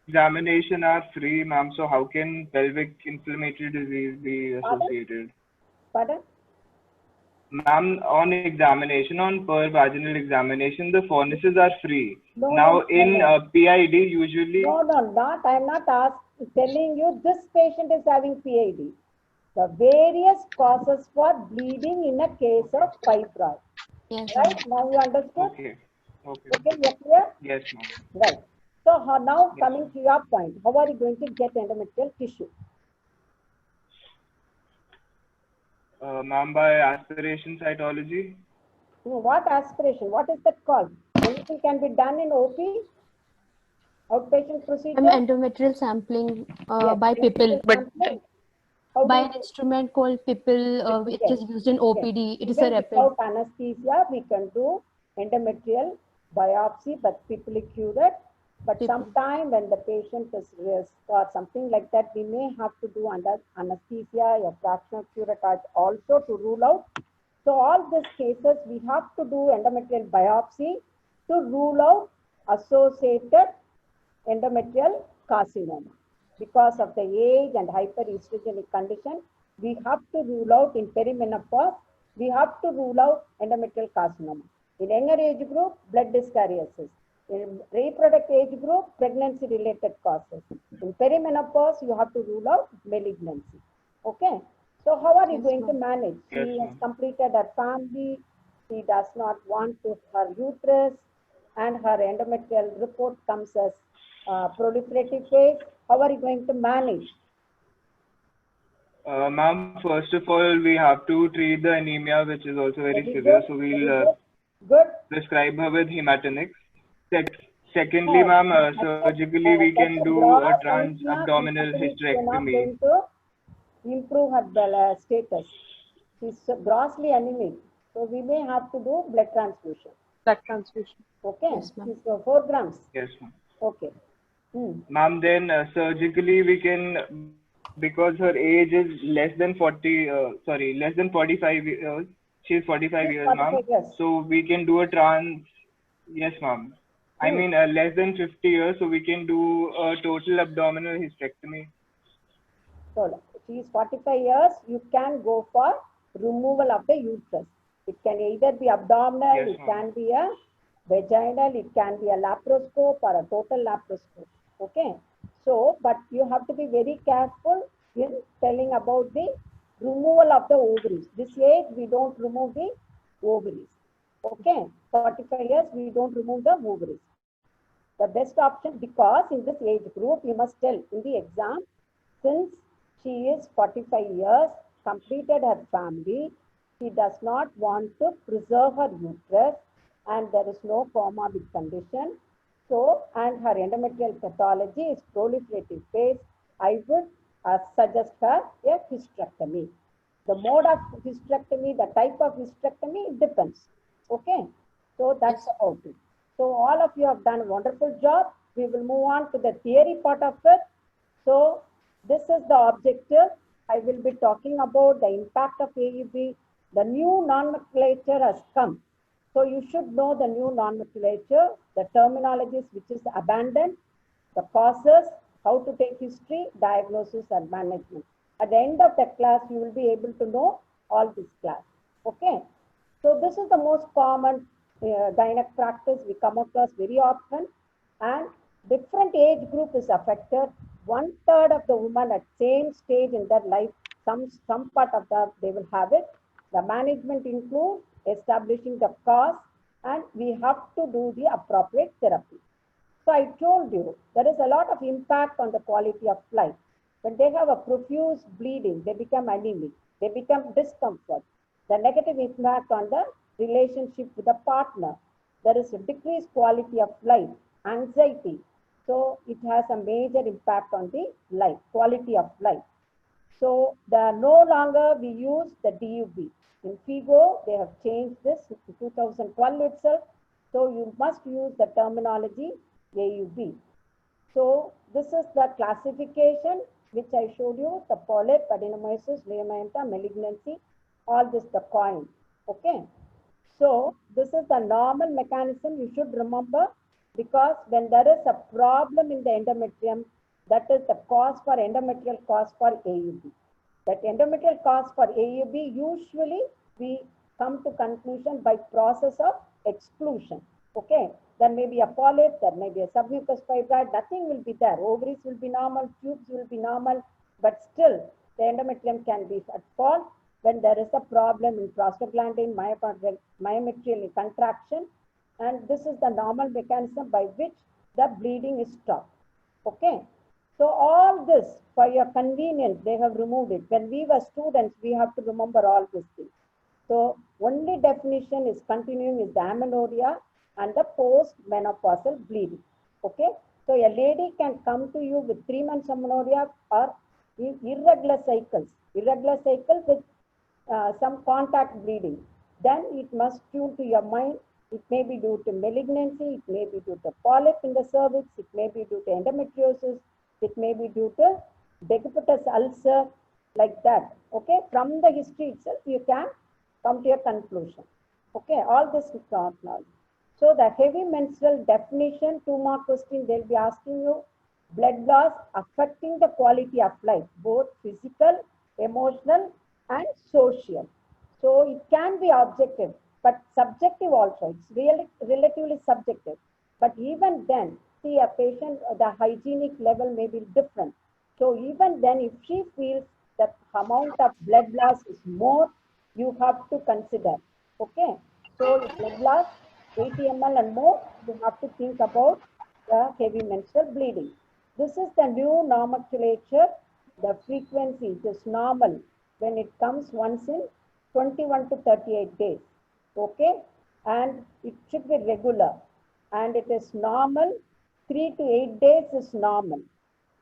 examination are free, ma'am. So how can pelvic inflammatory disease be associated? Pardon? Ma'am, on examination, on per vaginal examination, the furnaces are free. No, Now, no, in no. PID, usually, No, not. I am not telling you this patient is having PID. The various causes for bleeding in a case of fibroid. Yes, Right? ma'am. Now you understood? okay, okay, Okay, you are clear? yes, ma'am. Right. So now Yes, coming to your point, how are you going to get endometrial tissue? Ma'am, by aspiration cytology, What aspiration? What is that called? Anything can be done in OP, outpatient procedure? Endometrial sampling Yes, by people, endometrial sampling. How by do an instrument called PIPL, which Yes, is used in yes. OPD. It is a Even rapid. without anesthesia, we can do endometrial biopsy, but people cure it. But People. sometime when the patient is risk or something like that, we may have to do under anesthesia, a fractional curettage also to rule out. So all these cases, we have to do endometrial biopsy to rule out associated endometrial carcinoma. Because of the age and hyperestrogenic condition, we have to rule out in perimenopause, we have to rule out endometrial carcinoma. In younger age group, blood dyskaryosis. In reproductive age group, pregnancy-related causes. In perimenopause, you have to rule out malignancy. Okay? So how are you Yes, going to ma'am. manage? Yes, She has ma'am. completed her family, she does not want to her uterus, and her endometrial report comes as proliferative phase. How are you going to manage? Ma'am, first of all, we have to treat the anemia, which is also very Very severe. good, So very we'll good. Good. prescribe her with hematinics. Secondly, ma'am, surgically we Such can a do a gross anemia, trans-abdominal you're not hysterectomy. going to improve her status. She's grossly anemic. So we may have to do blood transfusion. Blood transfusion. Okay. Yes, ma'am. She's 4 grams. Yes, ma'am. Okay. Ma'am, then surgically we can, because her age is less than 45 years. She's 45 She's years, 45 ma'am. years. So we can do a yes, ma'am. I mean, less than 50 years, so we can do a total abdominal hysterectomy. So she is 45 years, you can go for removal of the uterus. It can either be abdominal, Yes, it ma'am. can be a vaginal, it can be a laparoscope or a total laparoscope. Okay. So, but you have to be very careful in telling about the removal of the ovaries. This age, we don't remove the ovaries. Okay. 45 years, we don't remove the ovaries. The best option, because in this age group, you must tell in the exam, since she is 45 years, completed her family. She does not want to preserve her uterus, and there is no comorbid condition. So, and her endometrial pathology is proliferative phase. I would suggest her a hysterectomy. The mode of hysterectomy, the type of hysterectomy, it depends. Okay. So that's about it. So all of you have done a wonderful job. We will move on to the theory part of it. So this is the objective. I will be talking about the impact of AUB. The new nomenclature has come. So you should know the new nomenclature, the terminologies which is abandoned, the causes, how to take history, diagnosis and management. At the end of the class, you will be able to know all this class. Okay. So this is the most common gynec practice we come across very often, and different age group is affected. 1/3 of the women at same stage in their life, some part of that they will have it. The management includes establishing the cause, and we have to do the appropriate therapy. So I told you there is a lot of impact on the quality of life. When they have a profuse bleeding, they become anemic, they become discomfort. The negative impact on the relationship with the partner. There is a decreased quality of life, anxiety. So it has a major impact on the life, quality of life. So no longer we use the DUB. In FIGO, they have changed this in 2012 itself. So you must use the terminology AUB. So this is the classification which I showed you, the polyp, adenomyosis, leiomyoma, malignancy, all this the coin. Okay. So this is the normal mechanism you should remember, because when there is a problem in the endometrium, that is the cause for endometrial cause for AUB. That endometrial cause for AUB, usually we come to conclusion by process of exclusion. Okay. There may be a polyp, there may be a submucous fibroid, nothing will be there. Ovaries will be normal, tubes will be normal, but still the endometrium can be at fault when there is a problem in prostaglandin, myometrial contraction, and this is the normal mechanism by which the bleeding is stopped. Okay. So all this, for your convenience, they have removed it. When we were students, we have to remember all these things. So only definition is continuing is the amenorrhea and the post-menopausal bleeding. Okay. So a lady can come to you with 3 months amenorrhea or irregular cycles with some contact bleeding. Then it must tune to your mind. It may be due to malignancy, it may be due to polyp in the cervix, it may be due to endometriosis, it may be due to decubitus ulcer, like that. Okay, from the history itself, you can come to a conclusion. Okay, all this is not knowledge. So the heavy menstrual definition, 2 mark question, they'll be asking you, blood loss affecting the quality of life, both physical, emotional, and social. So it can be objective, but subjective also. It's really relatively subjective. But even then, see a patient, the hygienic level may be different. So even then, if she feels that amount of blood loss is more, you have to consider. Okay. So if blood loss 80 ml and more, you have to think about the heavy menstrual bleeding. This is the new nomenclature. The frequency is normal when it comes once in 21 to 38 days. Okay. And it should be regular. And it is normal. 3 to 8 days is normal.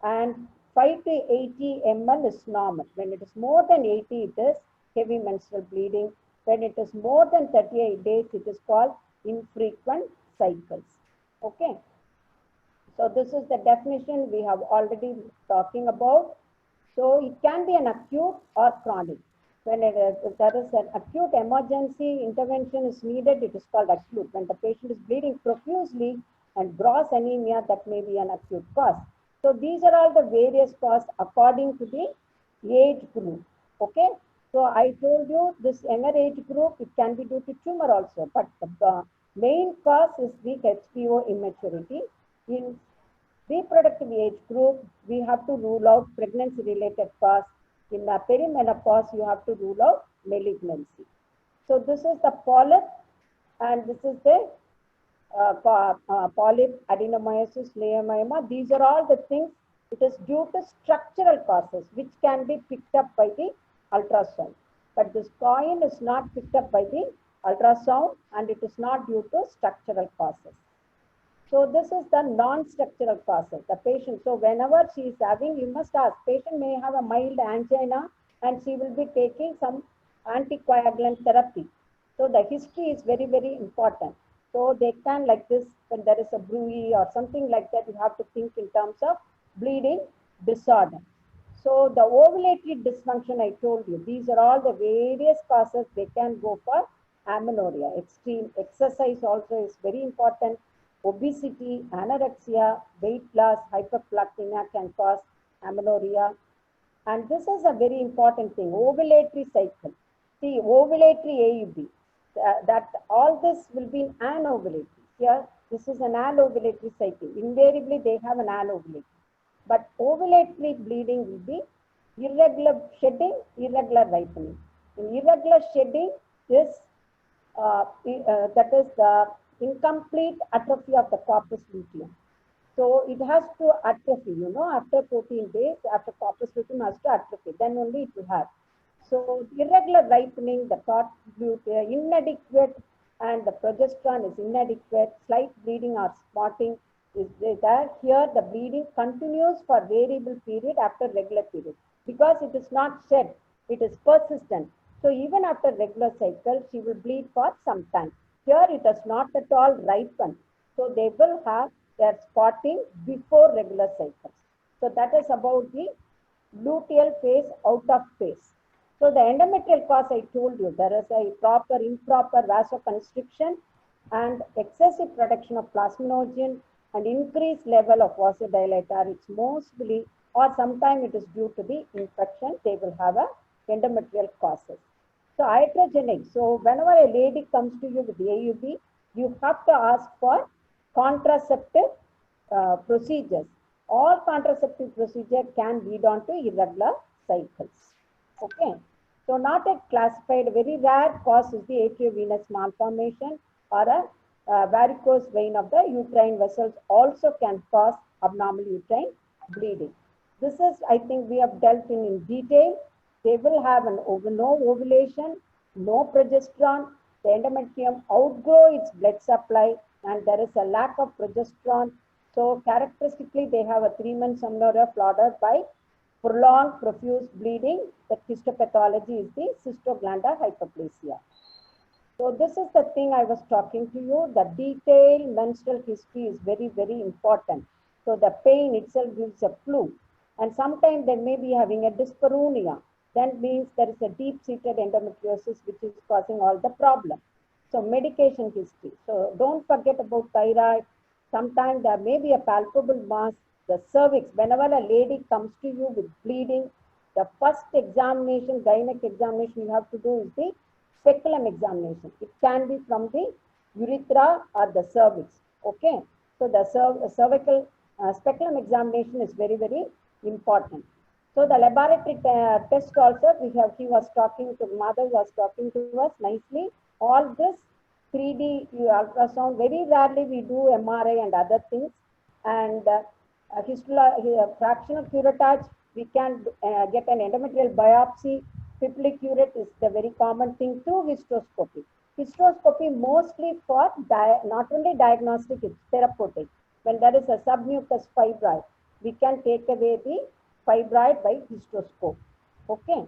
And 5 to 80 ml is normal. When it is more than 80, it is heavy menstrual bleeding. When it is more than 38 days, it is called infrequent cycles. Okay. So this is the definition we have already talking about. So it can be an acute or chronic. When if there is an acute emergency intervention is needed, it is called acute. When the patient is bleeding profusely and gross anemia, that may be an acute cause. So these are all the various causes according to the age group. Okay. So I told you this younger age group, it can be due to tumor also, but the main cause is the HPO immaturity. In reproductive age group, we have to rule out pregnancy related cause. In the perimenopause, you have to rule out malignancy. So this is the polyp, and this is the polyp, adenomyosis, leiomyoma. These are all the things. It is due to structural causes which can be picked up by the ultrasound. But this coin is not picked up by the ultrasound and it is not due to structural causes. So this is the non-structural causes. The patient, so whenever she is having, you must ask, patient may have a mild angina and she will be taking some anticoagulant therapy. So the history is very, very important. So they can like this, when there is a bruit or something like that, you have to think in terms of bleeding disorder. So the ovulatory dysfunction, I told you, these are all the various causes they can go for amenorrhea. Extreme exercise also is very important. Obesity, anorexia, weight loss, hyperplastinemia can cause amenorrhea. And this is a very important thing, ovulatory cycle. See, ovulatory AUB, that all this will be in anovulatory. Here, this is an anovulatory cycle. Invariably, they have an anovulatory. But ovulatory bleeding will be irregular shedding, irregular ripening. In irregular shedding is that is the incomplete atrophy of the corpus luteum. So it has to atrophy, after 14 days, after corpus luteum has to atrophy, then only it will have. So irregular ripening, the corpus luteum inadequate and the progesterone is inadequate, slight bleeding or spotting is there. Here the bleeding continues for variable period after regular period because it is not shed, it is persistent. So even after regular cycle, she will bleed for some time. Here it is not at all ripened. So they will have their spotting before regular cycles. So that is about the luteal phase, out of phase. So the endometrial cause, I told you, there is a improper vasoconstriction and excessive production of plasminogen and increased level of vasodilator. It's mostly, or sometimes it is due to the infection, they will have a endometrial causes. So iatrogenic, so whenever a lady comes to you with the AUB, you have to ask for contraceptive procedures. All contraceptive procedure can lead on to irregular cycles. Okay. So not yet classified, very rare cause is the atriovenous malformation or a varicose vein of the uterine vessels also can cause abnormal uterine bleeding. This is, I think we have dealt in detail. They will have no ovulation, no progesterone, the endometrium outgrow its blood supply and there is a lack of progesterone. So characteristically they have a 3-month amenorrhea followed by prolonged profuse bleeding. The histopathology is the cystoglandar hyperplasia. So this is the thing I was talking to you. The detailed menstrual history is very, very important. So the pain itself gives a clue. And sometimes they may be having a dyspareunia. That means there is a deep-seated endometriosis which is causing all the problem. So medication history. So don't forget about thyroid. Sometimes there may be a palpable mass. The cervix, whenever a lady comes to you with bleeding, the first examination, gynec examination you have to do is the speculum examination. It can be from the urethra or the cervix. Okay. So the cervical speculum examination is very, very important. So the laboratory test also, he was talking to, mother was talking to us nicely. All this 3D ultrasound, very rarely we do MRI and other things. And fractional curettage, we can get an endometrial biopsy. Pipilic curette is the very common thing through hysteroscopy. Hysteroscopy mostly for not only diagnostic, it's therapeutic. When there is a submucous fibroid, we can take away the fibroid by hysteroscope. Okay.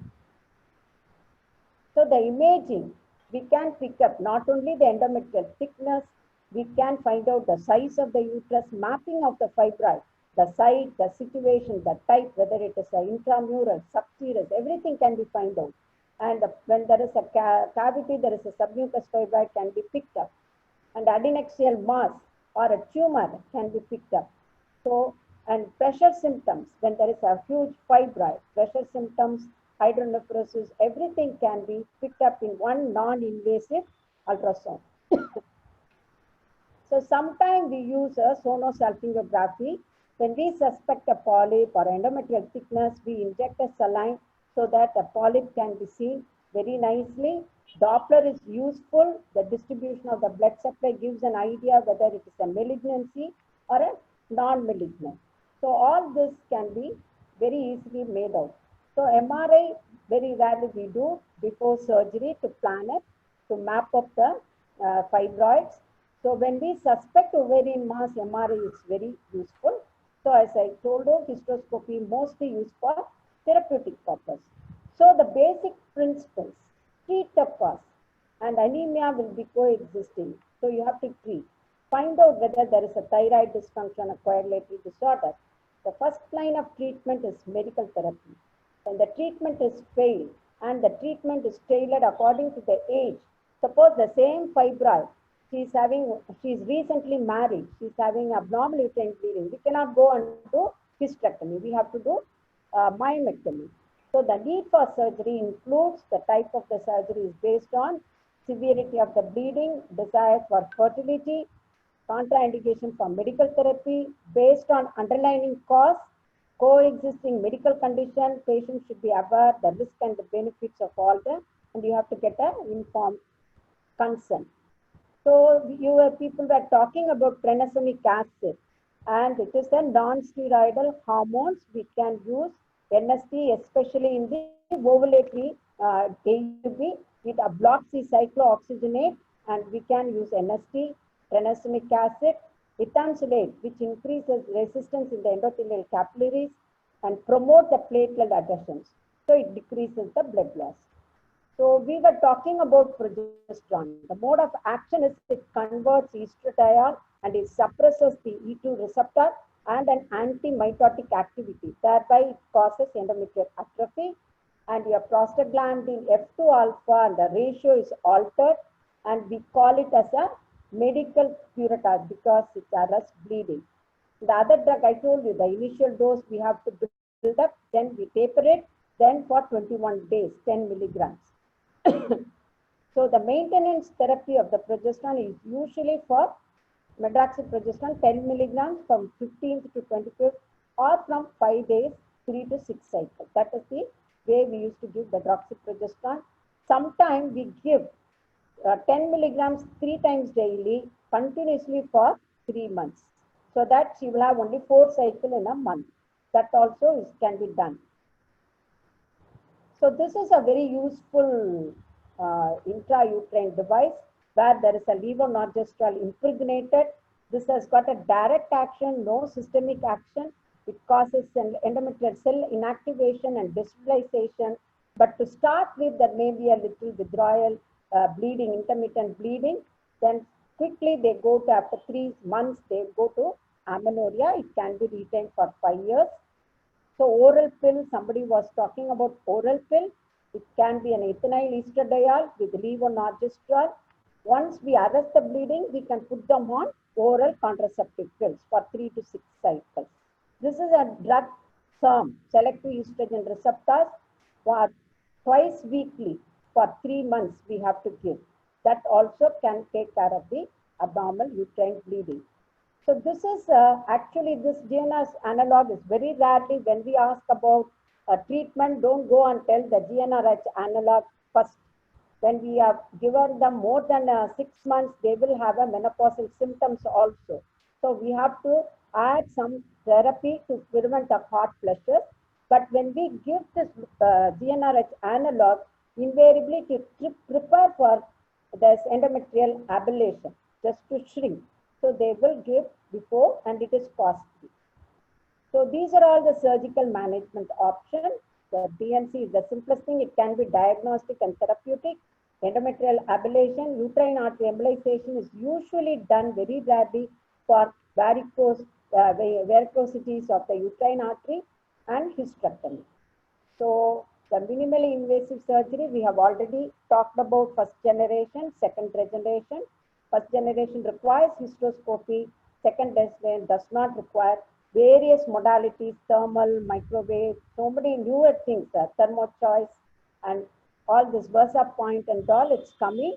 So the imaging, we can pick up not only the endometrial thickness, we can find out the size of the uterus, mapping of the fibroid, the size, the situation, the type, whether it is an intramural, subserous, everything can be found out. And when there is a cavity, there is a submucous fibroid can be picked up. And adnexal mass or a tumor can be picked up. So, and pressure symptoms, when there is a huge fibroid, pressure symptoms, hydronephrosis, everything can be picked up in one non-invasive ultrasound. So sometimes we use a sonosalpingography. When we suspect a polyp or endometrial thickness, we inject a saline so that the polyp can be seen very nicely. Doppler is useful. The distribution of the blood supply gives an idea whether it is a malignancy or a non-malignant. So all this can be very easily made out. So MRI very rarely we do before surgery to plan it, to map up the fibroids. So when we suspect ovarian mass, MRI is very useful. So as I told you, hysteroscopy mostly used for therapeutic purpose. So the basic principles, treat the cause, and anemia will be coexisting. So you have to treat. Find out whether there is a thyroid dysfunction, a coagulatory disorder. The first line of treatment is medical therapy. When the treatment is failed and the treatment is tailored according to the age, suppose the same fibroid, she's recently married, she's having abnormal uterine bleeding, we cannot go and do hysterectomy, we have to do myomectomy. So the need for surgery includes the type of the surgery is based on severity of the bleeding, desire for fertility, contraindication for medical therapy, based on underlying cause, coexisting medical condition, patient should be aware the risk and the benefits of all them, and you have to get an informed consent. So people were talking about tranexamic acid, and it is a non-steroidal hormones. We can use NST, especially in the ovulatory AUB. It blocks the cyclooxygenate, and we can use NST, tranexamic acid, ethansolate, which increases resistance in the endothelial capillaries and promote the platelet adhesions. So it decreases the blood loss. So we were talking about progesterone. The mode of action is it converts estradiol and it suppresses the E2 receptor and an anti-mitotic activity. Thereby it causes endometrial atrophy, and your prostaglandin F2 alpha and the ratio is altered, and we call it as a medical curettage because it arrests bleeding. The other drug I told you, the initial dose we have to build up, then we taper it, then for 21 days, 10 milligrams. So the maintenance therapy of the progesterone is usually for medroxyprogesterone 10 milligrams from 15th to 25th, or from 5 days, 3 to 6 cycles. That is the way we used to give medroxyprogesterone. Sometimes we give 10 milligrams 3 times daily, continuously for 3 months. So that she will have only 4 cycles in a month. That also can be done. So this is a very useful intrauterine device where there is a levonorgestrel impregnated. This has got a direct action, no systemic action. It causes an endometrial cell inactivation and destabilization. But to start with, there may be a little withdrawal, bleeding, intermittent bleeding. Then quickly they go to, after 3 months, they go to amenorrhea. It can be retained for 5 years. So oral pill, somebody was talking about oral pill. It can be an ethinyl estradiol with levonorgestrel. Once we arrest the bleeding, we can put them on oral contraceptive pills for 3 to 6 cycles. This is a drug SERM, selective estrogen receptors, for twice weekly for 3 months we have to give. That also can take care of the abnormal uterine bleeding. So this is actually this GNRH analog is very rarely when we ask about treatment, don't go and tell the GNRH analog first. When we have given them more than 6 months, they will have a menopausal symptoms also. So we have to add some therapy to prevent the hot flushes. But when we give this GNRH analog, invariably to prepare for this endometrial ablation, just to shrink. So they will give before, and it is costly. So these are all the surgical management options. The DNC is the simplest thing. It can be diagnostic and therapeutic. Endometrial ablation, uterine artery embolization is usually done very rarely for varicosities of the uterine artery and hysterectomy. So the minimally invasive surgery, we have already talked about first generation, second generation. First generation requires hysteroscopy, second generation does not require. Various modalities, thermal, microwave, so many newer things, thermochoice, and all this Versa Point and all, it's coming.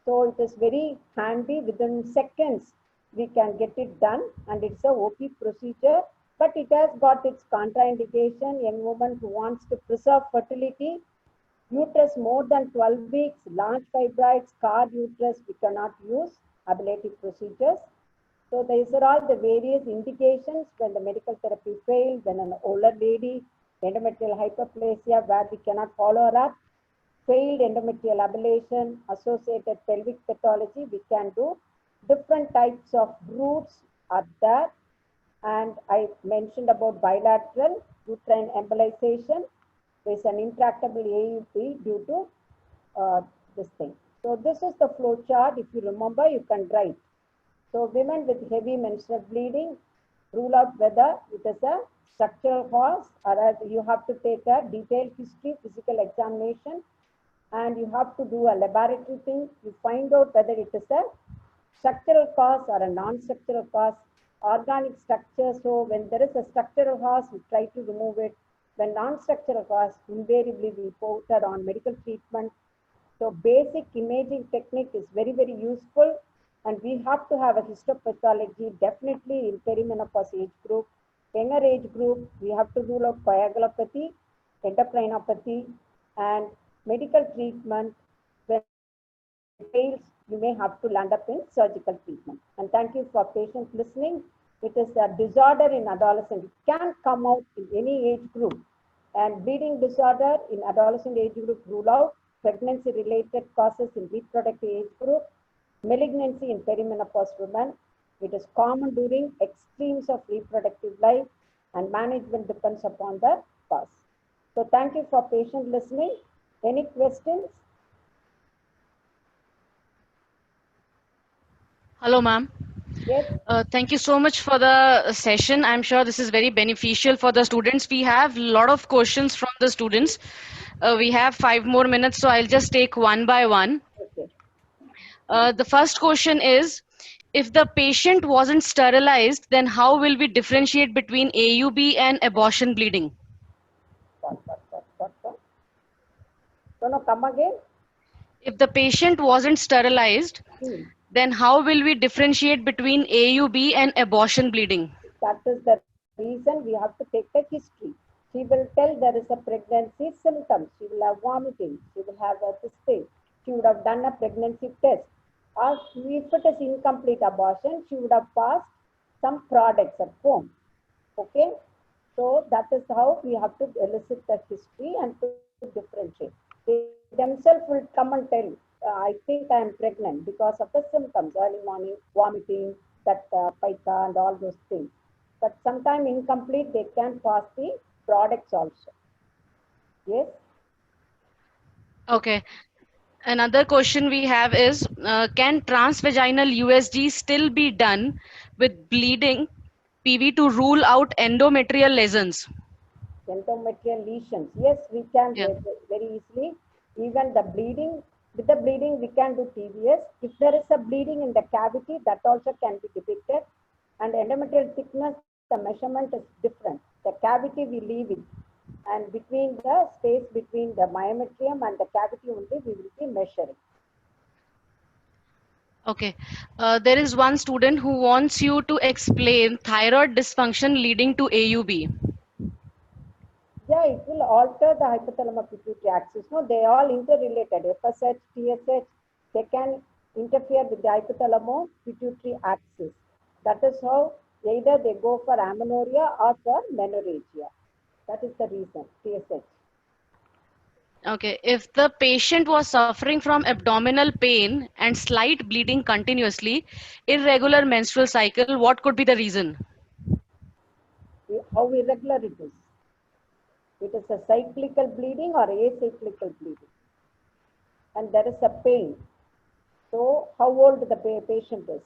So it is very handy, within seconds we can get it done, and it's a OP procedure, but it has got its contraindication. Young woman who wants to preserve fertility, uterus more than 12 weeks, large fibroids, scarred uterus, we cannot use ablative procedures. So these are all the various indications when the medical therapy failed, when an older lady, endometrial hyperplasia where we cannot follow her up, failed endometrial ablation, associated pelvic pathology, we can do. Different types of routes are there. And I mentioned about bilateral uterine embolization. There is an intractable AUP due to this thing. So this is the flow chart. If you remember, you can write. So women with heavy menstrual bleeding, rule out whether it is a structural cause or you have to take a detailed history, physical examination, and you have to do a laboratory thing. You find out whether it is a structural cause or a non-structural cause, organic structure. So when there is a structural cause, we try to remove it. When non-structural cause, invariably we put her on medical treatment. So basic imaging technique is very, very useful. And we have to have a histopathology definitely in perimenopause age group. Younger age group, we have to rule out coagulopathy, endocrinopathy, and medical treatment. When it fails, you may have to land up in surgical treatment. And thank you for patient listening. It is a disorder in adolescent. It can come out in any age group. And bleeding disorder in adolescent age group, rule out. Pregnancy-related causes in reproductive age group. Malignancy in perimenopause women. It is common during extremes of reproductive life, and management depends upon the cause. So thank you for patient listening. Any questions? Hello, ma'am. Yes. Thank you so much for the session. I'm sure this is very beneficial for the students. We have a lot of questions from the students. We have 5 more minutes, so I'll just take one by one. Okay. The first question is, if the patient wasn't sterilized, then how will we differentiate between AUB and abortion bleeding? What? No, come again. If the patient wasn't sterilized, then how will we differentiate between AUB and abortion bleeding? That is the reason we have to take the history. She will tell there is a pregnancy symptom. She will have vomiting. She will have a cyst. She would have done a pregnancy test. Or if it is incomplete abortion, she would have passed some products at home. Okay? So that is how we have to elicit the history and to differentiate. They themselves will come and tell, I think I am pregnant because of the symptoms, early morning, vomiting, that pica and all those things. But sometime incomplete, they can pass the products also. Yes? Okay. Another question we have is, can transvaginal USG still be done with bleeding PV to rule out endometrial lesions? Endometrial lesions. Yes, we can Yeah. very easily. Even the bleeding, with the bleeding, we can do TVS. If there is a bleeding in the cavity, that also can be depicted. And endometrial thickness, the measurement is different. The cavity we leave it. And between the space between the myometrium and the cavity only, we will be measuring. Okay. There is one student who wants you to explain thyroid dysfunction leading to AUB. Yeah, it will alter the hypothalamus pituitary axis. No, they are all interrelated. FSH, TSH, they can interfere with the hypothalamus pituitary axis. That is how either they go for amenorrhea or for menorrhagia. That is the reason, TSH. Okay. If the patient was suffering from abdominal pain and slight bleeding continuously, irregular menstrual cycle, what could be the reason? How irregular it is. It is a cyclical bleeding or acyclical bleeding. And there is a pain. So how old the patient is.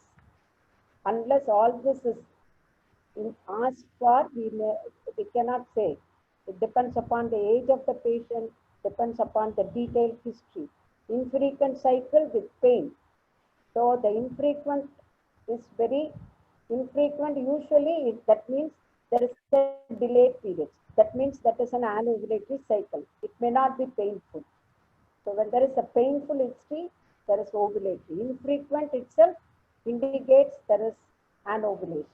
Unless all this is asked for, we cannot say. It depends upon the age of the patient, depends upon the detailed history. Infrequent cycle with pain. So the infrequent is very infrequent. Usually that means there is a delayed period. That means that is an anovulatory cycle. It may not be painful. So when there is a painful history, there is ovulatory. Infrequent itself indicates there is anovulation.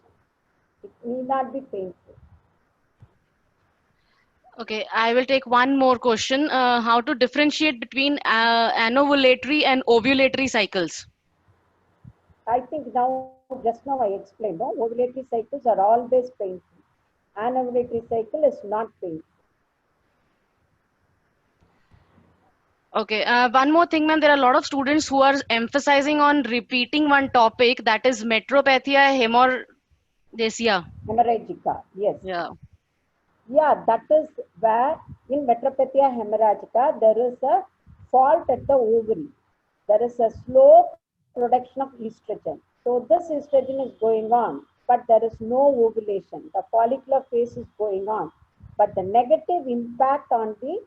It need not be painful. Okay, I will take one more question. How to differentiate between anovulatory and ovulatory cycles? I think just now I explained, no? Ovulatory cycles are always painful. Anovulatory cycle is not painful. Okay, one more thing, ma'am. There are a lot of students who are emphasizing on repeating one topic, that is metropathia hemorrhagia. Hemorrhagica, yes. Yeah. Yeah, that is where in metropathia hemorrhagica there is a fault at the ovary. There is a slow production of estrogen. So this estrogen is going on, but there is no ovulation. The follicular phase is going on, but the negative impact on the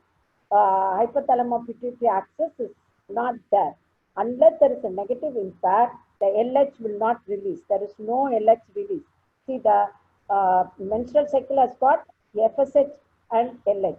hypothalamus pituitary axis is not there. Unless there is a negative impact, the LH will not release. There is no LH release. See, the menstrual cycle has got FSH and LH,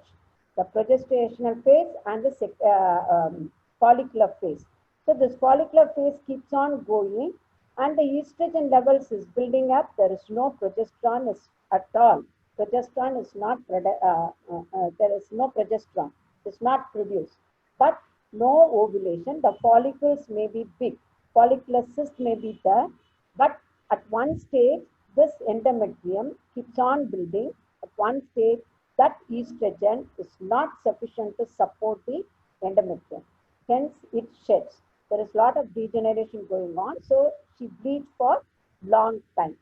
the progestational phase and the follicular phase. So this follicular phase keeps on going and the estrogen levels is building up. There is no progesterone at all. Progesterone is not, there is no progesterone. It's not produced. But no ovulation. The follicles may be big. Follicular cyst may be there. But at one stage, this endometrium keeps on building. At one stage, that estrogen is not sufficient to support the endometrium. Hence, it sheds. There is a lot of degeneration going on. So, she bleeds for long time.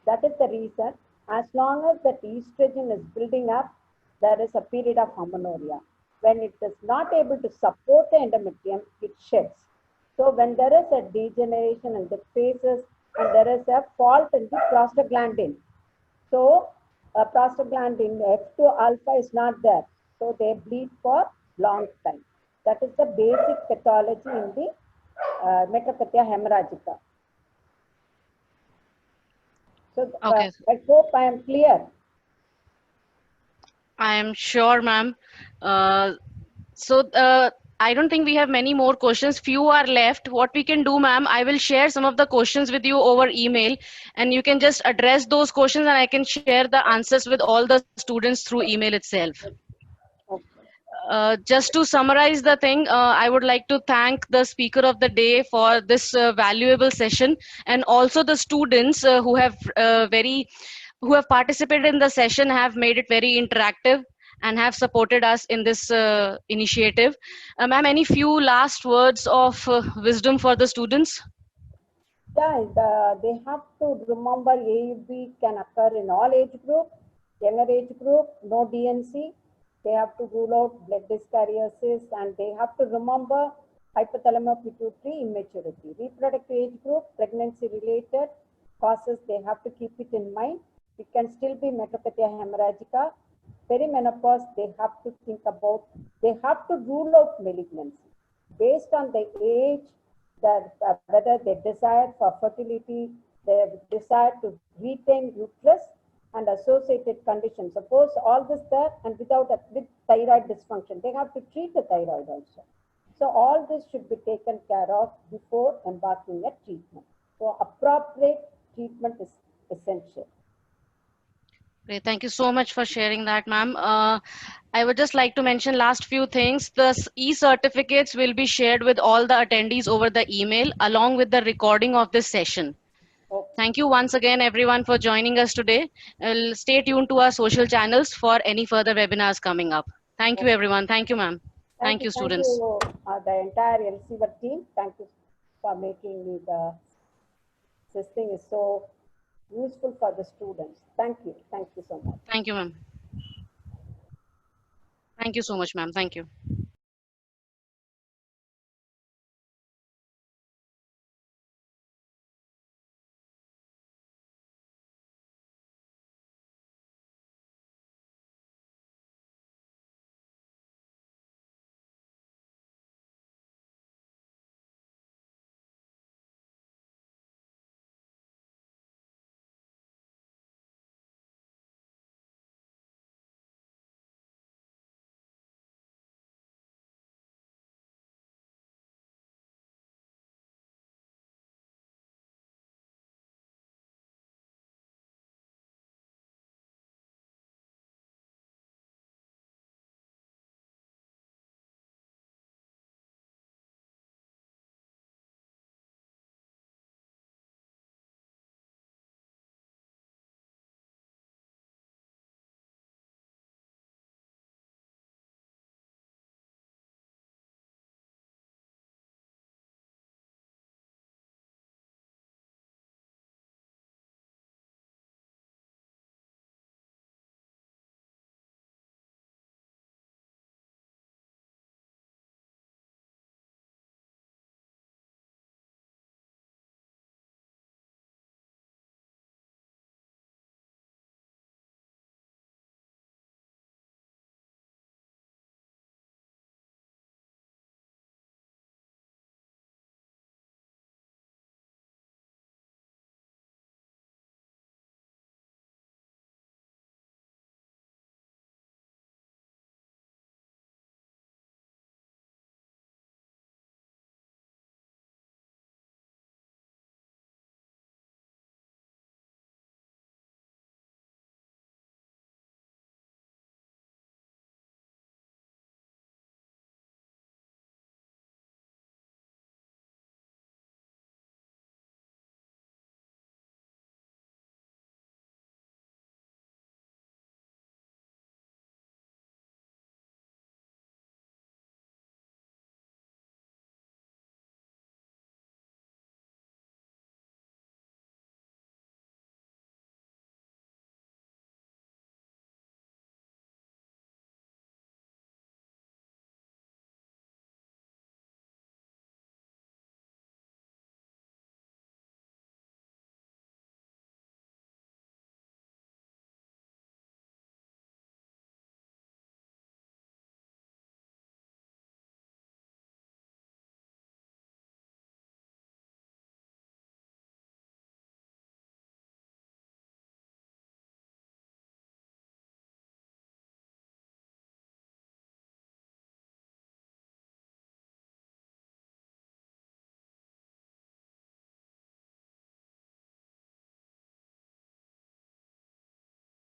That is the reason. As long as that estrogen is building up, there is a period of amenorrhea. When it is not able to support the endometrium, it sheds. So when there is a degeneration in the phases and there is a fault in the prostaglandin, so prostaglandin F2 alpha is not there. So they bleed for long time. That is the basic pathology in the metropathia hemorrhagica. So Okay. I hope I am clear. I am sure, ma'am. So I don't think we have many more questions. Few are left. What we can do, ma'am, I will share some of the questions with you over email, and you can just address those questions, and I can share the answers with all the students through email itself. Okay. Just to summarize the thing, I would like to thank the speaker of the day for this valuable session, and also the students who have participated in the session, have made it very interactive and have supported us in this initiative. Ma'am, any few last words of wisdom for the students? Yeah, they have to remember AUB can occur in all age group, younger age group, no DNC. They have to rule out blood dyskaryosis and they have to remember hypothalamic pituitary immaturity. Reproductive age group, pregnancy related causes, they have to keep it in mind. It can still be metropathia hemorrhagica. Perimenopause, they have to think about, they have to rule out malignancy. Based on the age, that whether they desire for fertility, they desire to retain uterus and associated conditions. Suppose all this there and with thyroid dysfunction, they have to treat the thyroid also. So all this should be taken care of before embarking at treatment. So appropriate treatment is essential. Great. Thank you so much for sharing that, ma'am. I would just like to mention last few things. The e-certificates will be shared with all the attendees over the email along with the recording of this session. Okay. Thank you once again, everyone, for joining us today. Stay tuned to our social channels for any further webinars coming up. Thank you, everyone. Thank you, ma'am. Thank you, Thank students. you, the entire Receiver team. Thank you for making me this thing is so useful for the students. Thank you. Thank you so much. Thank you, ma'am. Thank you so much, ma'am. Thank you.